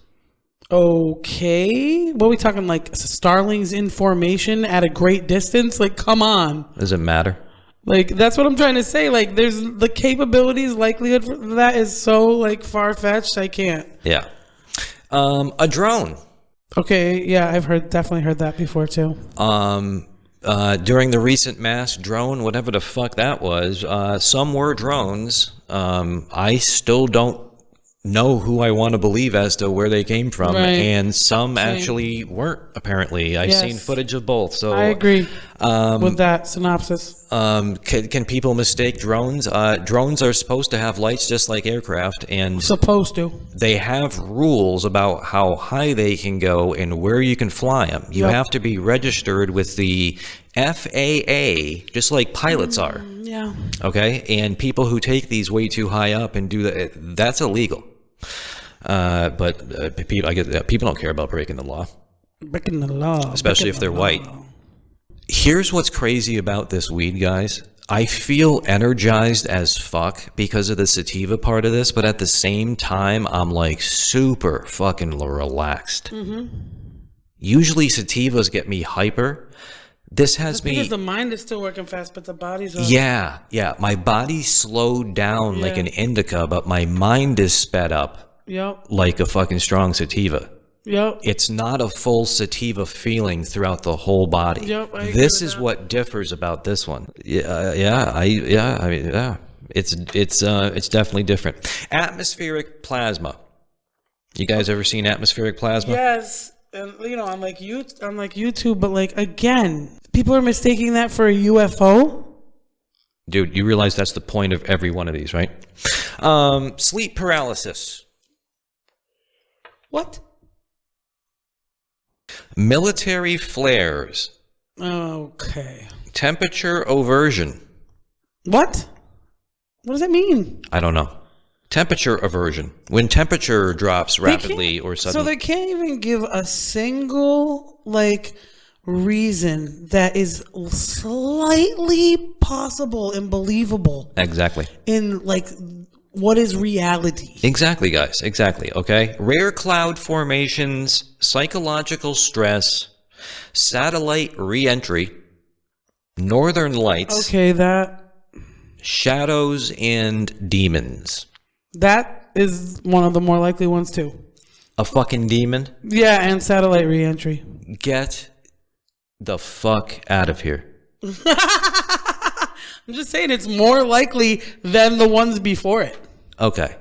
Okay. What are we talking, like starlings in formation at a great distance? Like, come on. Does it matter? Like, that's what I'm trying to say. Like, there's the capabilities, likelihood for that is so, like, far-fetched, I can't. Yeah. A drone. Okay, yeah, I've definitely heard that before too. During the recent mass drone, whatever the fuck that was, some were drones. I still don't know who I want to believe as to where they came from, Right. and some Same. actually weren't. Apparently, I've Yes. seen footage of both. So I agree with that synopsis. can people mistake drones? Drones are supposed to have lights just like aircraft, and Supposed to. they have rules about how high they can go and where you can fly them. You Yep. have to be registered with the FAA, just like pilots are. Yeah. Okay, and people who take these way too high up and do that, that's illegal. But people, I guess, people don't care about breaking the law, Breaking the law. especially if they're white. Here's what's crazy about this weed, guys. I feel energized as fuck because of the sativa part of this, but at the same time, I'm like super fucking relaxed. Usually sativas get me hyper. This has me... Because the mind is still working fast, but the body's up. Yeah. My body slowed down like Yeah. an indica, but my mind is sped up Yep. like a fucking strong sativa. Yep. It's not a full sativa feeling throughout the whole body. Yep, I agree This with is that. what differs about this one. It's definitely different. Atmospheric plasma. You guys ever seen atmospheric plasma? Yes. And on like YouTube, but like again, people are mistaking that for a UFO. Dude, you realize that's the point of every one of these, right? Sleep paralysis. What? Military flares. Okay. Temperature aversion. What? What does that mean? I don't know. Temperature aversion. When temperature drops rapidly or So suddenly. they can't even give a single reason that is slightly possible and believable Exactly. in what is reality. Exactly, guys. Exactly. Okay. Rare cloud formations, psychological stress, satellite re-entry, northern lights, Okay, shadows, and demons. that is one of the more likely ones too. A fucking demon? Yeah, and satellite reentry. Get the fuck out of here. I'm just saying it's more likely than the ones before it. Okay.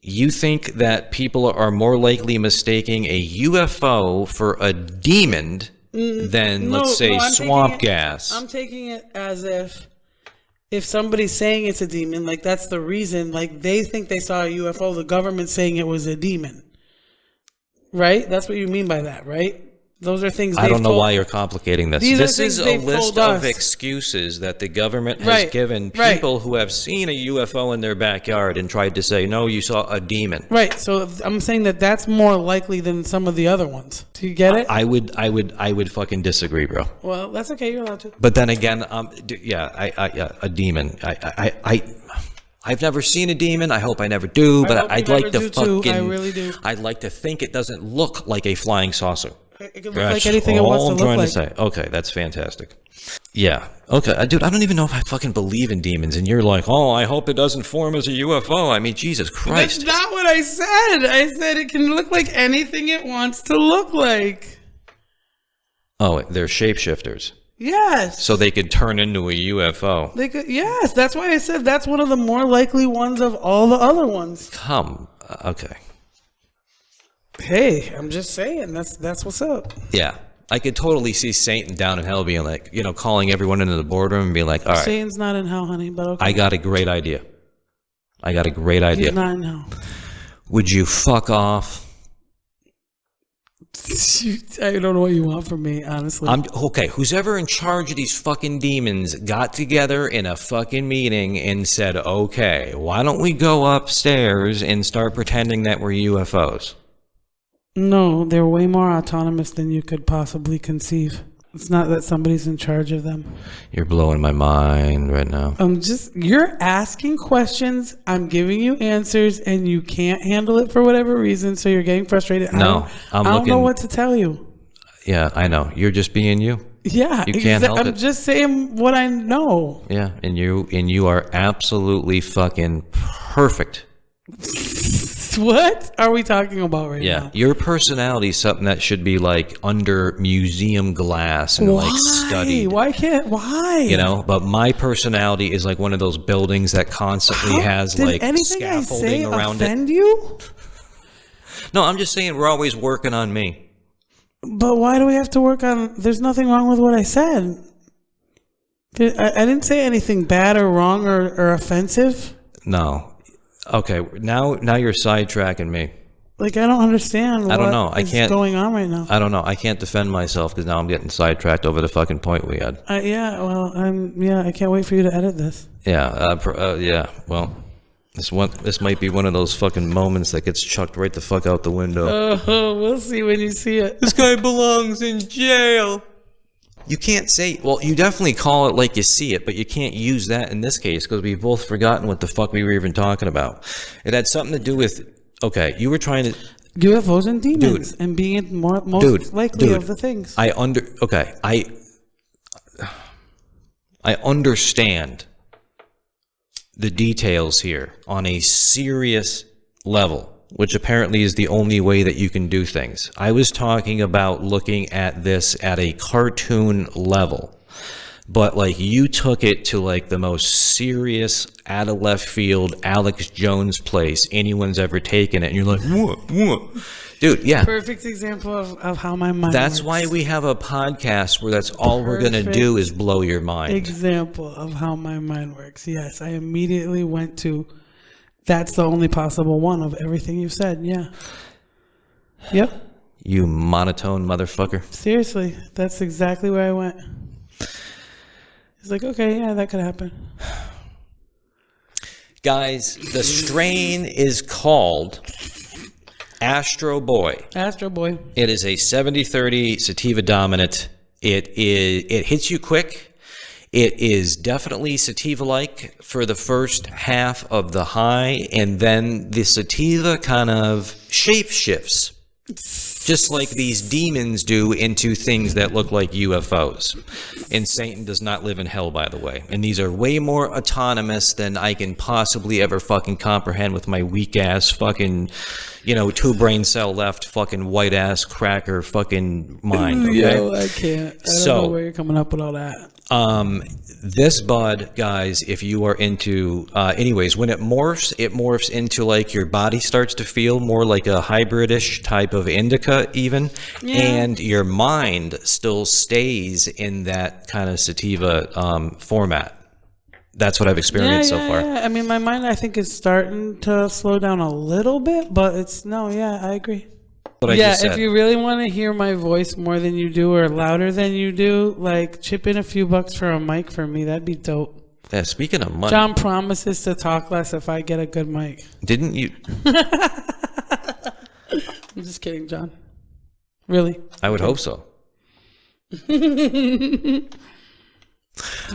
You think that people are more likely mistaking a UFO for a demon than, let's say, I'm swamp taking it- gas? I'm taking it as if somebody's saying it's a demon, that's the reason, they think they saw a UFO, the government's saying it was a demon. Right? That's what you mean by that, right? Those are things I don't know why you're complicating this. These are This is things a they've list told of us. excuses that the government has Right, given right. people who have seen a UFO in their backyard and tried to say, no, you saw a demon. Right, so I'm saying that's more likely than some of the other ones. Do you get it? I would fucking disagree, bro. Well, that's okay. You're allowed to. But then again, a demon. I've never seen a demon. I hope I never do. I But hope you I'd like never to do too. fucking. I really do. I'd like to think it doesn't look like a flying saucer. It could look That's like anything it wants all to I'm look trying like. to say. Okay, that's fantastic. Yeah. Okay, dude, I don't even know if I fucking believe in demons. And you're like, oh, I hope it doesn't form as a UFO. I mean, Jesus That's Christ. not what I said. I said it can look like anything it wants to look like. Oh, they're shapeshifters. Yes. So they could turn into a UFO. They could. Yes, that's why I said that's one of the more likely ones of all the other ones. Okay. Hey, I'm just saying that's what's up. Yeah. I could totally see Satan down in hell being like, calling everyone into the boardroom and being like, all right, Satan's not in hell, honey, but okay. I got a great idea. He's not in hell. Would you fuck off? I don't know what you want from me, honestly. Okay, who's ever in charge of these fucking demons got together in a fucking meeting and said, okay, why don't we go upstairs and start pretending that we're UFOs? No, they're way more autonomous than you could possibly conceive. It's not that somebody's in charge of them. You're blowing my mind right now. You're asking questions, I'm giving you answers, and you can't handle it for whatever reason, so you're getting frustrated. No, I don't know what to tell you. Yeah, I know. You're just being you. Yeah, You can't help I'm it. just saying what I know. Yeah, and you are absolutely fucking perfect. What are we talking about right Yeah, now? your personality is something that should be like under museum glass and like studied. Why? You know, but my personality is like one of those buildings that constantly has Did like anything I say scaffolding around it. offend you? No, I'm just saying we're always working on me. But why do we have to work on? There's nothing wrong with what I said. I didn't say anything bad or wrong or offensive. No. Okay, now you're sidetracking me. Like, I don't understand. I don't know. I can't. Going on right now? I don't know. I can't defend myself because now I'm getting sidetracked over the fucking point we had. Yeah. Well, I can't wait for you to edit this. Yeah. Yeah. Well, this might be one of those fucking moments that gets chucked right the fuck out the window. Oh, we'll see when you see it. This guy belongs in jail. You can't say, well, you definitely call it like you see it, but you can't use that in this case because we've both forgotten what the fuck we were even talking about. It had something to do with, okay, you were trying to... UFOs and demons and being most likely of the things. I understand the details here on a serious level, which apparently is the only way that you can do things. I was talking about looking at this at a cartoon level, but like you took it to like the most serious, out of left field, Alex Jones place anyone's ever taken it, and you're like, what? Dude, yeah. Perfect example of how my mind That's works. why we have a podcast where that's all we're going to do is blow your mind. Example of how my mind works. Yes, I immediately went to... That's the only possible one of everything you said. Yeah. Yep. You monotone motherfucker. Seriously, that's exactly where I went. It's like, okay, yeah, that could happen. Guys, the strain is called Astroboy. Astroboy. It is a 70-30 sativa dominant. It hits you quick. It is definitely sativa-like for the first half of the high, and then the sativa kind of shape shifts, just like these demons do, into things that look like UFOs. And Satan does not live in hell, by the way. And these are way more autonomous than I can possibly ever fucking comprehend with my weak-ass fucking, two brain cell left fucking white-ass cracker fucking mind, okay? Yo, I can't. I don't know where you're coming up with all that. This bud, guys, if you are into, anyways, when it morphs into like your body starts to feel more like a hybridish type of indica even, and your mind still stays in that kind of sativa format. That's what I've experienced so far. Yeah. I mean, my mind, I think, is starting to slow down a little bit, but I agree. If you really want to hear my voice more than you do or louder than you do, like chip in a few bucks for a mic for me. That'd be dope. Yeah, speaking of money. John promises to talk less if I get a good mic. Didn't you? I'm just kidding, John. Really? I would hope so. The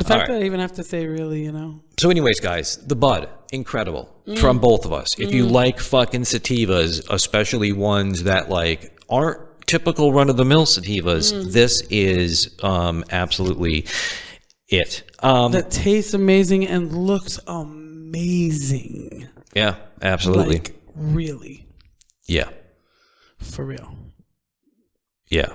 fact that I even have to say really, So anyways, guys, the bud, incredible from both of us. If you like fucking sativas, especially ones that like aren't typical run-of-the-mill sativas, this is absolutely it. That tastes amazing and looks amazing. Yeah, absolutely. Like, really. Yeah. For real. Yeah.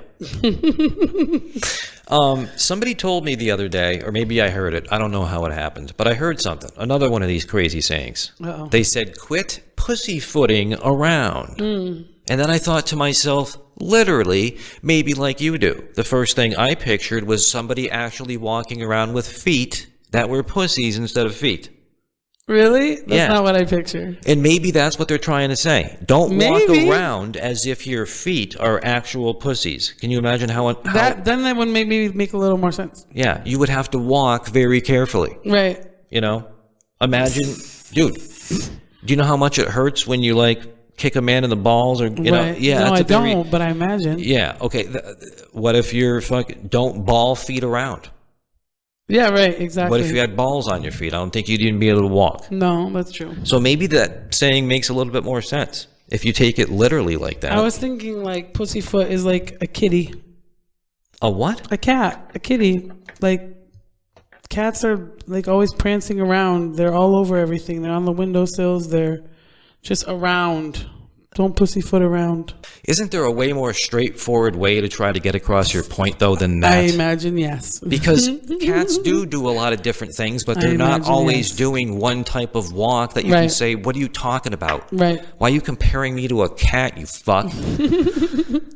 Somebody told me the other day, or maybe I heard it. I don't know how it happened, but I heard something. Another one of these crazy sayings. Uh-oh. They said, quit pussyfooting around. And then I thought to myself, literally, maybe like you do. The first thing I pictured was somebody actually walking around with feet that were pussies instead of feet. Really? That's not what I pictured. And maybe that's what they're trying to say. Don't walk around as if your feet are actual pussies. Can you imagine how then that would maybe make a little more sense. Yeah, you would have to walk very carefully. Right. Imagine, dude, do you know how much it hurts when you like kick a man in the balls or right. Yeah, no, I don't, but I imagine. Yeah, okay. What if you're don't ball feet around? Yeah, right, exactly. What if you had balls on your feet? I don't think you'd even be able to walk. No, that's true. So maybe that saying makes a little bit more sense if you take it literally like that. I was thinking like pussyfoot is like a kitty. A what? A cat. A kitty. Like cats are like always prancing around. They're all over everything. They're on the windowsills. They're just around. Don't pussyfoot around. Isn't there a way more straightforward way to try to get across your point, though, than that? I imagine yes. Because cats do a lot of different things, but they're not always doing one type of walk that you can say, what are you talking about? Right. Why are you comparing me to a cat, you fuck?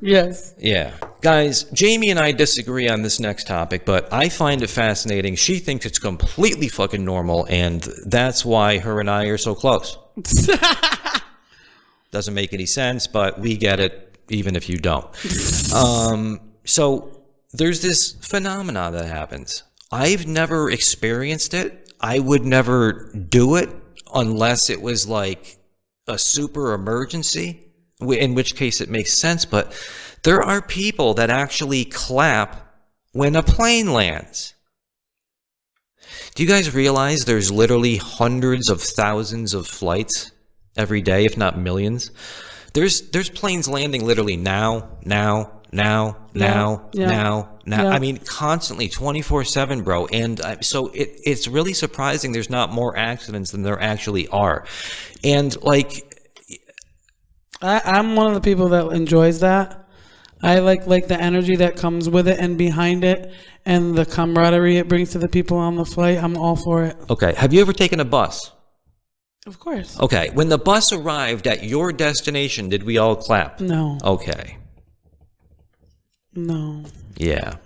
Yes. Yeah. Guys, Jamie and I disagree on this next topic, but I find it fascinating. She thinks it's completely fucking normal, and that's why her and I are so close. Doesn't make any sense, but we get it, even if you don't. So there's this phenomena that happens. I've never experienced it. I would never do it unless it was like a super emergency, in which case it makes sense. But there are people that actually clap when a plane lands. Do you guys realize there's literally hundreds of thousands of flights every day, if not millions? There's planes landing literally now. Yeah. I mean, constantly, 24/7, bro. And so it's really surprising there's not more accidents than there actually are. And like, I'm one of the people that enjoys that. I like the energy that comes with it and behind it, and the camaraderie it brings to the people on the flight. I'm all for it. okay, have you ever taken a bus? Of course. Okay, when the bus arrived at your destination, did we all clap? No. Okay. No. Yeah.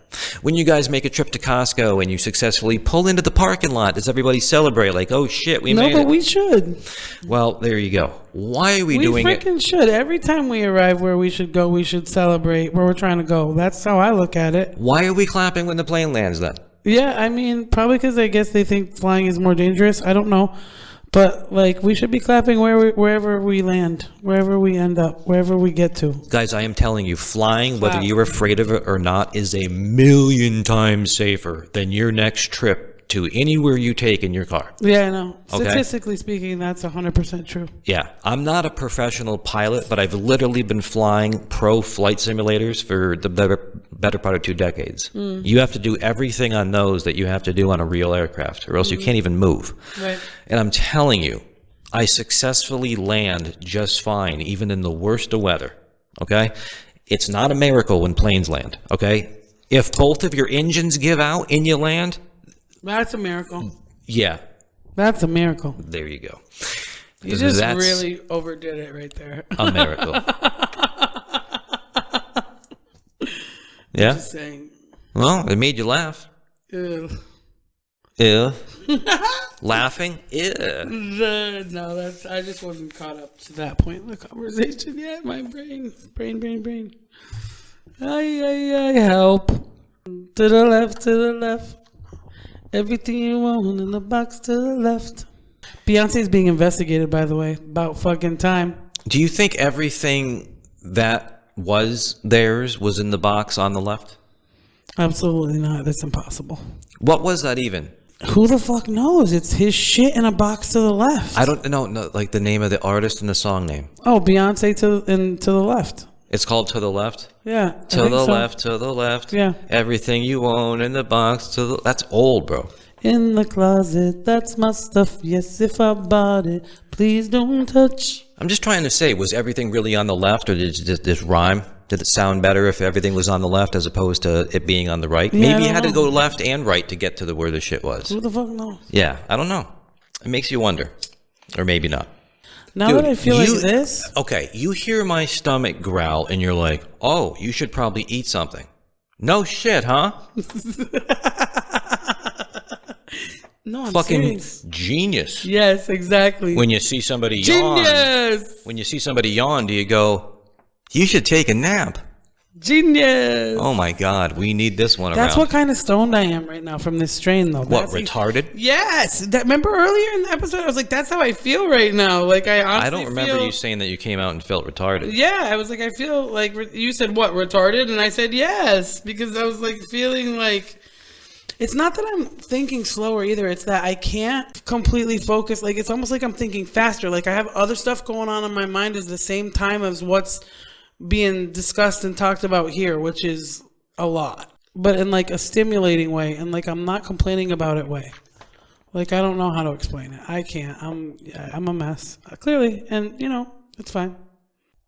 When you guys make a trip to Costco and you successfully pull into the parking lot, does everybody celebrate like, oh shit, we made it? No, but we should. Well, there you go. Why are we doing it? We freaking should. Every time we arrive where we should go, we should celebrate where we're trying to go. That's how I look at it. Why are we clapping when the plane lands then? Yeah, I mean, probably because I guess they think flying is more dangerous. I don't know. But, like, we should be clapping wherever we land, wherever we end up, wherever we get to. Guys, I am telling you, flying, whether you're afraid of it or not, is a million times safer than your next trip to anywhere you take in your car. Yeah, I know. Okay. Statistically speaking, that's 100% true. Yeah, I'm not a professional pilot, but I've literally been flying pro flight simulators for the better part of 2 decades. You have to do everything on those that you have to do on a real aircraft, or else you can't even move. Right. And I'm telling you, I successfully land just fine, even in the worst of weather. Okay? It's not a miracle when planes land. Okay? If both of your engines give out and you land, That's a miracle. yeah, That's a miracle. there you go. You just That's really overdid it right there. a miracle. Yeah? Just saying. Well, it made you laugh. Ew. Ew. Laughing? Ew. No, I just wasn't caught up to that point in the conversation yet. My brain. I help. To the left. Everything you want in the box to the left. Beyonce's being investigated, by the way, about fucking time. Do you think everything that was theirs was in the box on the left? Absolutely not. That's impossible. What was that even? Who the fuck knows? It's his shit in a box to the left. I don't know, like the name of the artist and the song name. Oh, Beyonce to the left. It's called To the Left? Yeah. To the left, to the left. Yeah. Everything you own in the box to the... That's old, bro. In the closet, that's my stuff. Yes, if I bought it, please don't touch. I'm just trying to say, was everything really on the left, or did it just rhyme? Did it sound better if everything was on the left as opposed to it being on the right? Yeah, Maybe you I had to don't go left and right to get to where the shit was. Who the fuck knows? Yeah, I don't know. It makes you wonder. Or maybe not. Now Dude, that I feel like this, Okay, you hear my stomach growl and you're like, oh, you should probably eat something. No shit, huh? no, I'm Fucking serious. genius. Yes, exactly. When you see somebody yawn, Genius. when you see somebody yawn, do you go, you should take a nap? Genius. Oh my God, we need this one That's around. what kind of stoned I am right now from this strain, though. What, That's retarded? Yes. Remember earlier in the episode, I was like, "That's how I feel right now." Like I honestly I don't remember feel, you saying that you came out and felt retarded. Yeah, I was like, I feel like you said what, retarded, and I said yes because I was like feeling like. It's not that I'm thinking slower either. It's that I can't completely focus. Like it's almost like I'm thinking faster. Like I have other stuff going on in my mind at the same time as what's being discussed and talked about here, which is a lot, but in like a stimulating way, and like I'm not complaining about it way. Like I don't know how to explain it. I can't. I'm a mess clearly, and you know it's fine.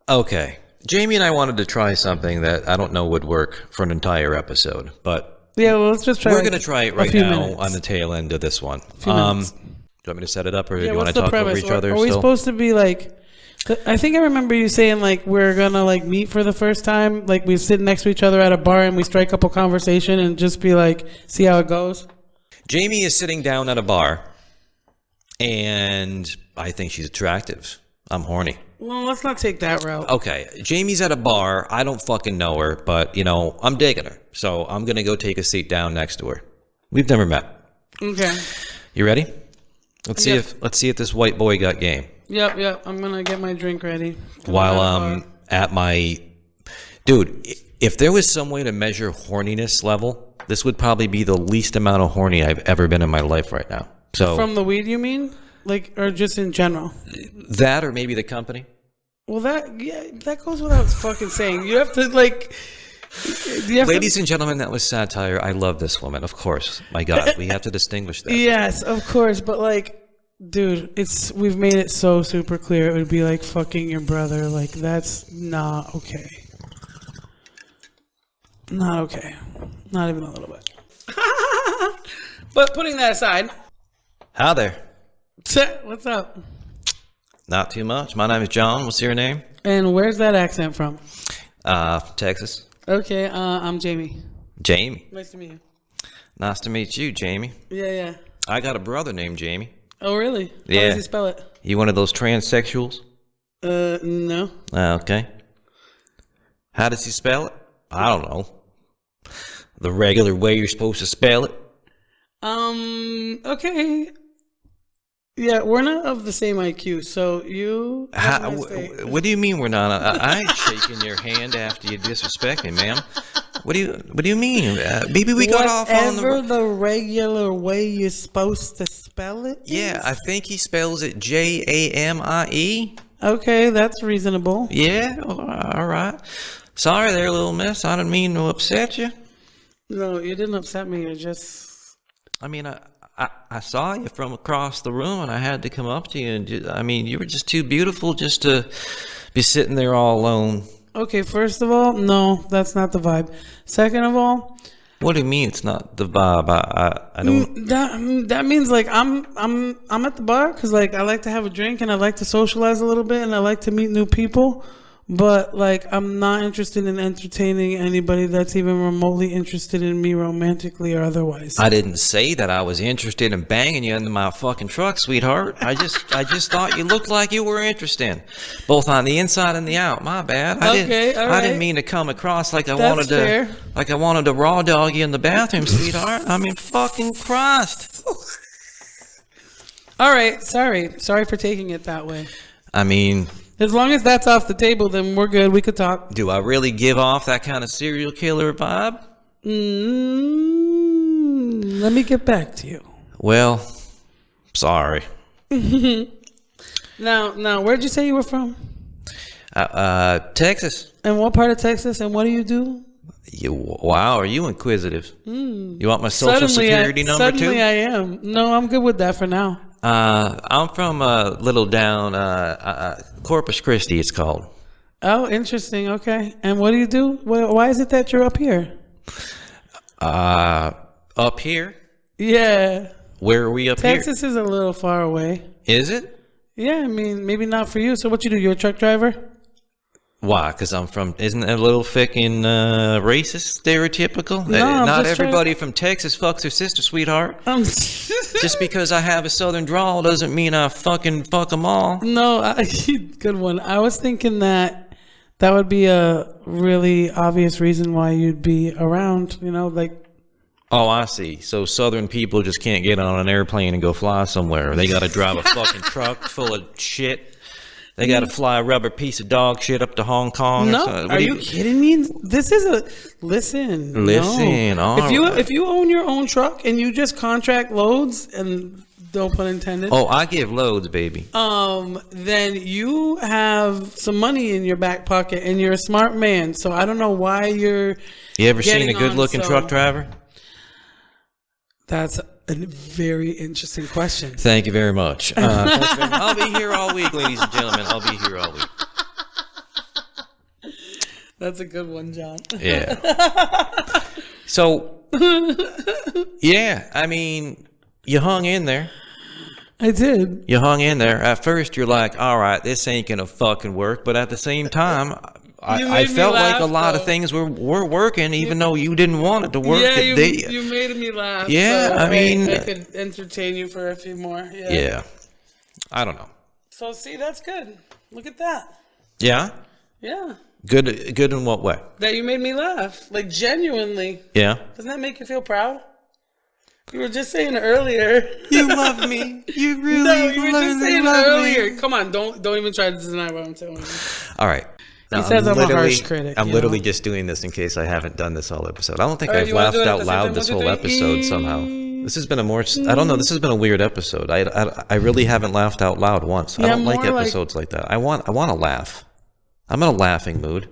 Okay. Jamie and I wanted to try something that I don't know would work for an entire episode, but Yeah, well, let's just try. we're going to try it right few now minutes. on the tail end of this one. Few minutes. Do you want me to set it up, or do Yeah, you want what's to the talk over premise? each other Are we still? supposed to be like? I think I remember you saying like we're gonna like meet for the first time, like we sit next to each other at a bar and we strike up a conversation and just be like, see how it goes. Jamie is sitting down at a bar, and I think she's attractive. I'm horny. Well, let's not take that route. Okay, Jamie's at a bar. I don't fucking know her, but, you know, I'm digging her. So I'm going to go take a seat down next to her. We've never met. Okay. You ready? Let's see if this white boy got game. Yep. I'm gonna get my drink ready. While I'm at my... Dude, if there was some way to measure horniness level, this would probably be the least amount of horny I've ever been in my life right now. So From the weed, you mean? Like, or just in general? that, or maybe the company. Well, that goes without fucking saying. You have to like. Ladies and gentlemen, that was satire. I love this woman, of course. My God, we have to distinguish that. Yes, of course, but like, dude, we've made it so super clear. It would be like fucking your brother. Like, that's not okay. Not okay. Not even a little bit. But putting that aside, Hi there. what's up? Not too much. My name is John. What's your name? And where's that accent from? From Texas. Okay, I'm Jamie. Jamie. Nice to meet you. Nice to meet you, Jamie. Yeah. I got a brother named Jamie. Oh, really? How Yeah. does he spell it? You one of those transsexuals? No. Okay. How does he spell it? I don't know. The regular way you're supposed to spell it? Okay. Yeah, we're not of the same IQ, so you... What do you mean we're not? I ain't shaking your hand after you disrespect me, ma'am. What do you mean? Maybe we got off on Whatever the regular way you're supposed to spell it is? Yeah, I think he spells it Jamie. Okay, that's reasonable. Yeah, all right. Sorry there, little miss. I didn't mean to upset you. No, you didn't upset me. You just... I mean, I saw you from across the room, and I had to come up to you. And I mean, you were just too beautiful just to be sitting there all alone. Okay, first of all, no, that's not the vibe. Second of all... What do you mean it's not the vibe? I don't... That means like I'm at the bar because like I like to have a drink and I like to socialize a little bit and I like to meet new people, but like I'm not interested in entertaining anybody that's even remotely interested in me romantically or otherwise. I didn't say that I was interested in banging you into my fucking truck, sweetheart. I just thought you looked like you were interested, both on the inside and the out. My bad. All I right. didn't mean to come across like I That's fair. wanted to raw dog you in the bathroom, sweetheart. I mean, fucking Christ. All right, sorry for taking it that way. I mean, As long as that's off the table, then we're good. We could talk. do I really give off that kind of serial killer vibe? Let me get back to you. Well, sorry. Now, where'd you say you were from? Texas. And what part of Texas? And what do you do? Wow, are you inquisitive? You want my social security number too? Suddenly I am. No, I'm good with that for now. I'm from a little down, Corpus Christi, it's called. Oh, interesting. Okay. And what do you do? Why is it that you're up here? Up here? Yeah. Where are we up here? Texas is a little far away. Is it? Yeah, I mean, maybe not for you. So what you do? You're a truck driver? Why? Because I'm from, isn't that a little fucking racist, stereotypical? No, I'm Not just everybody from Texas fucks their sister, sweetheart. Just because I have a southern drawl doesn't mean I fucking fuck them all. No, good one. I was thinking that would be a really obvious reason why you'd be around, like... Oh, I see. So southern people just can't get on an airplane and go fly somewhere. They got to drive a fucking truck full of shit. They got to fly a rubber piece of dog shit up to Hong Kong. No, or something. are you kidding me? This is listen. No. If you own your own truck and you just contract loads, and don't pun intended. Oh, I give loads, baby. Then you have some money in your back pocket and you're a smart man. So I don't know why you're. You ever seen a getting good-looking on, truck driver? That's a very interesting question. Thank you very much. I'll be here all week, ladies and gentlemen. I'll be here all week. That's a good one, John. Yeah. So, yeah, I mean, you hung in there. I did. You hung in there. At first, you're like, all right, this ain't going to fucking work. But at the same time, I felt like a lot of things were working, even though you didn't want it to work. Yeah, you made me laugh. Yeah, so I mean... I could entertain you for a few more. Yeah. I don't know. So, see, that's good. Look at that. Yeah? Yeah. Good in what way? That you made me laugh. Like, genuinely. Yeah. Doesn't that make you feel proud? You were just saying earlier. You love me. You really no, you were just saying earlier. Me. Come on, don't even try to deny what I'm telling you. All right. He says I'm a harsh critic. I'm literally just doing this in case I haven't done this whole episode. I don't think I've laughed out loud this whole episode somehow. This has been I don't know, this has been a weird episode. I really haven't laughed out loud once. I don't like episodes like that. I want to laugh. I'm in a laughing mood.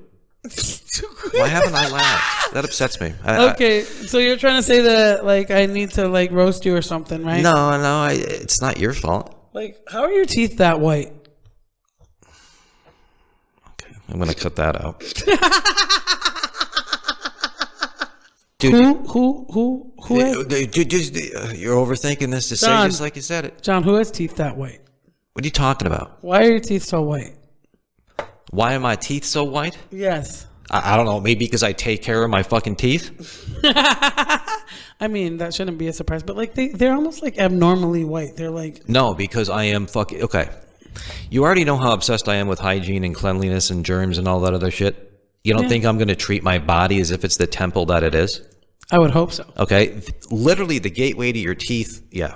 Why haven't I laughed? That upsets me. Okay, so you're trying to say that like I need to like roast you or something, right? No, it's not your fault. Like, how are your teeth that white? Okay, I'm gonna cut that out. Dude, who? You're overthinking this to John, say just like you said it. John, who has teeth that white? What are you talking about? Why are your teeth so white? Why are my teeth so white? Yes. I don't know. Maybe because I take care of my fucking teeth. I mean, that shouldn't be a surprise, but like they're almost like abnormally white. They're like no, because I am fucking okay. You already know how obsessed I am with hygiene and cleanliness and germs and all that other shit. You don't think I'm going to treat my body as if it's the temple that it is? I would hope so. Okay, literally the gateway to your teeth. Yeah.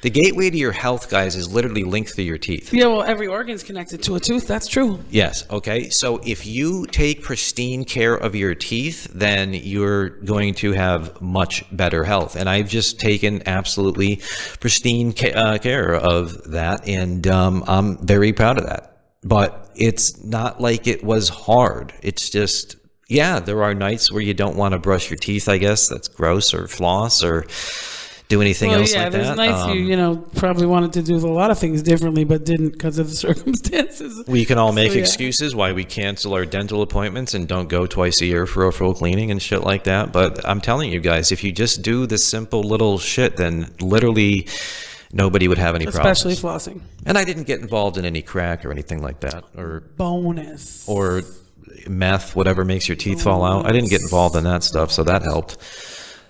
The gateway to your health, guys, is literally linked through your teeth. Yeah, well, every organ's connected to a tooth. That's true. Yes, okay. So if you take pristine care of your teeth, then you're going to have much better health. And I've just taken absolutely pristine care of that, and I'm very proud of that. But it's not like it was hard. It's just, yeah, there are nights where you don't want to brush your teeth, I guess. That's gross, or floss, or do anything else like that. Yeah, there's nights you probably wanted to do a lot of things differently, but didn't because of the circumstances. We can all make excuses why we cancel our dental appointments and don't go twice a year for a full cleaning and shit like that. But I'm telling you guys, if you just do the simple little shit, then literally nobody would have any problems. Especially flossing. And I didn't get involved in any crack or anything like that. Or bonus. Or meth, whatever makes your teeth fall out. I didn't get involved in that stuff, so that helped.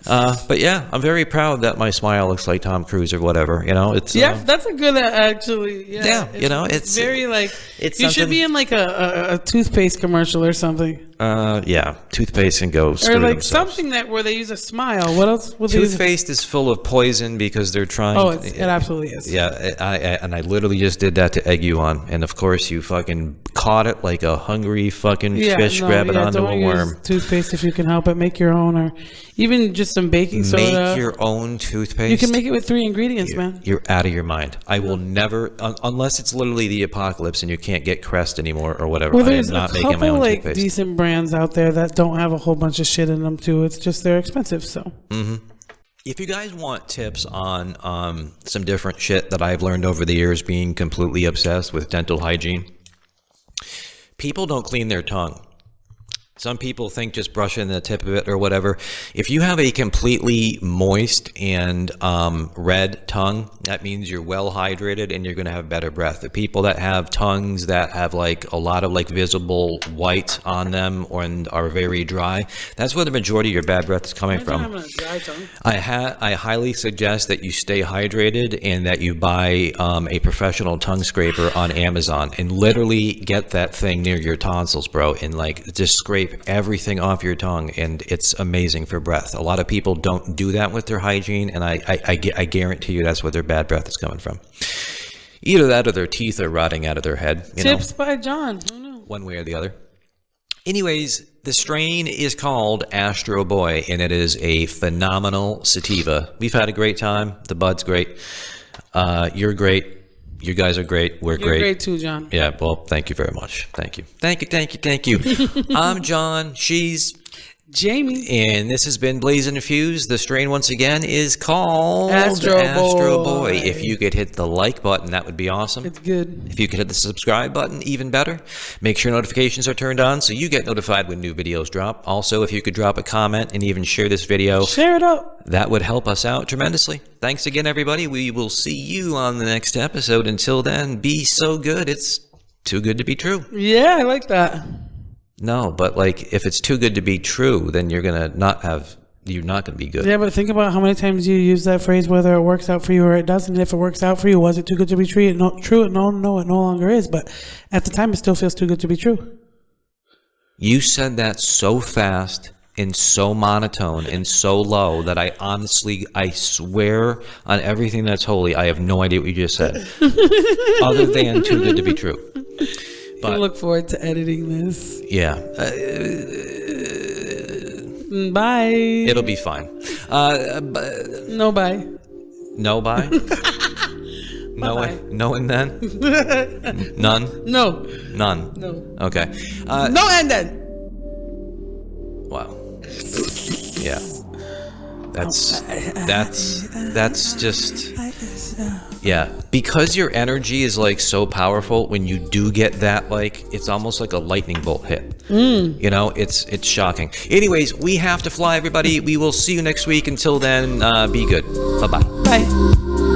But yeah, I'm very proud that my smile looks like Tom Cruise or whatever. It's that's a good actually. Yeah, it's very like it's you should be in like a toothpaste commercial or something. Yeah, toothpaste and go screw or like themselves. something where they use a smile. What else? Toothpaste is full of poison because they're trying. Oh, it absolutely is. Yeah, I literally just did that to egg you on, and of course you fucking caught it like a hungry fucking fish grabbing onto a worm. Use toothpaste if you can help it. Make your own, or even just some baking soda. Make your own toothpaste. You can make it with 3 ingredients, man. You're out of your mind. I will never, unless it's literally the apocalypse and you can't get Crest anymore or whatever. Well, I there's am not a making couple my own like toothpaste. Decent brands out there that don't have a whole bunch of shit in them too. It's just they're expensive. So. Mm-hmm. If you guys want tips on some different shit that I've learned over the years, being completely obsessed with dental hygiene, people don't clean their tongue. Some people think just brushing the tip of it or whatever. If you have a completely moist and red tongue, that means you're well hydrated and you're going to have better breath. The people that have tongues that have like a lot of like visible white on them and are very dry, that's where the majority of your bad breath is coming from. I'm having a dry tongue. I highly suggest that you stay hydrated and that you buy a professional tongue scraper on Amazon and literally get that thing near your tonsils, bro, and like just scrape everything off your tongue, and it's amazing for breath. A lot of people don't do that with their hygiene, and I guarantee you that's where their bad breath is coming from. Either that or their teeth are rotting out of their head. Tips by John. Who knew? One way or the other. Anyways, the strain is called Astroboy, and it is a phenomenal sativa. We've had a great time. The bud's great. You're great. You guys are great. We're great. You're great too, John. Yeah, well, thank you very much. Thank you. I'm John. She's Jamie. And this has been Blazed Infused. The strain, once again, is called Astroboy. If you could hit the like button, that would be awesome. It's good. If you could hit the subscribe button, even better. Make sure notifications are turned on so you get notified when new videos drop. Also, if you could drop a comment and even share this video, Share it up. that would help us out tremendously. Thanks again, everybody. We will see you on the next episode. Until then, be so good. It's too good to be true. Yeah, I like that. No, but like if it's too good to be true, then you're not gonna be good. Yeah, but think about how many times you use that phrase, whether it works out for you or it doesn't. If it works out for you, was it too good to be true? No, it no longer is. But at the time, it still feels too good to be true. You said that so fast and so monotone and so low that I swear on everything that's holy, I have no idea what you just said. Other than too good to be true. But I look forward to editing this. yeah. Bye. It'll be fine. No bye. No bye? No Bye-bye. way. No and then? None? No. None. No. Okay. No and then. Wow. Yeah. That's just, yeah. Because your energy is like so powerful, when you do get that, like, it's almost like a lightning bolt hit. You know, it's shocking. Anyways, we have to fly, everybody. We will see you next week. Until then, be good. Bye-bye. Bye.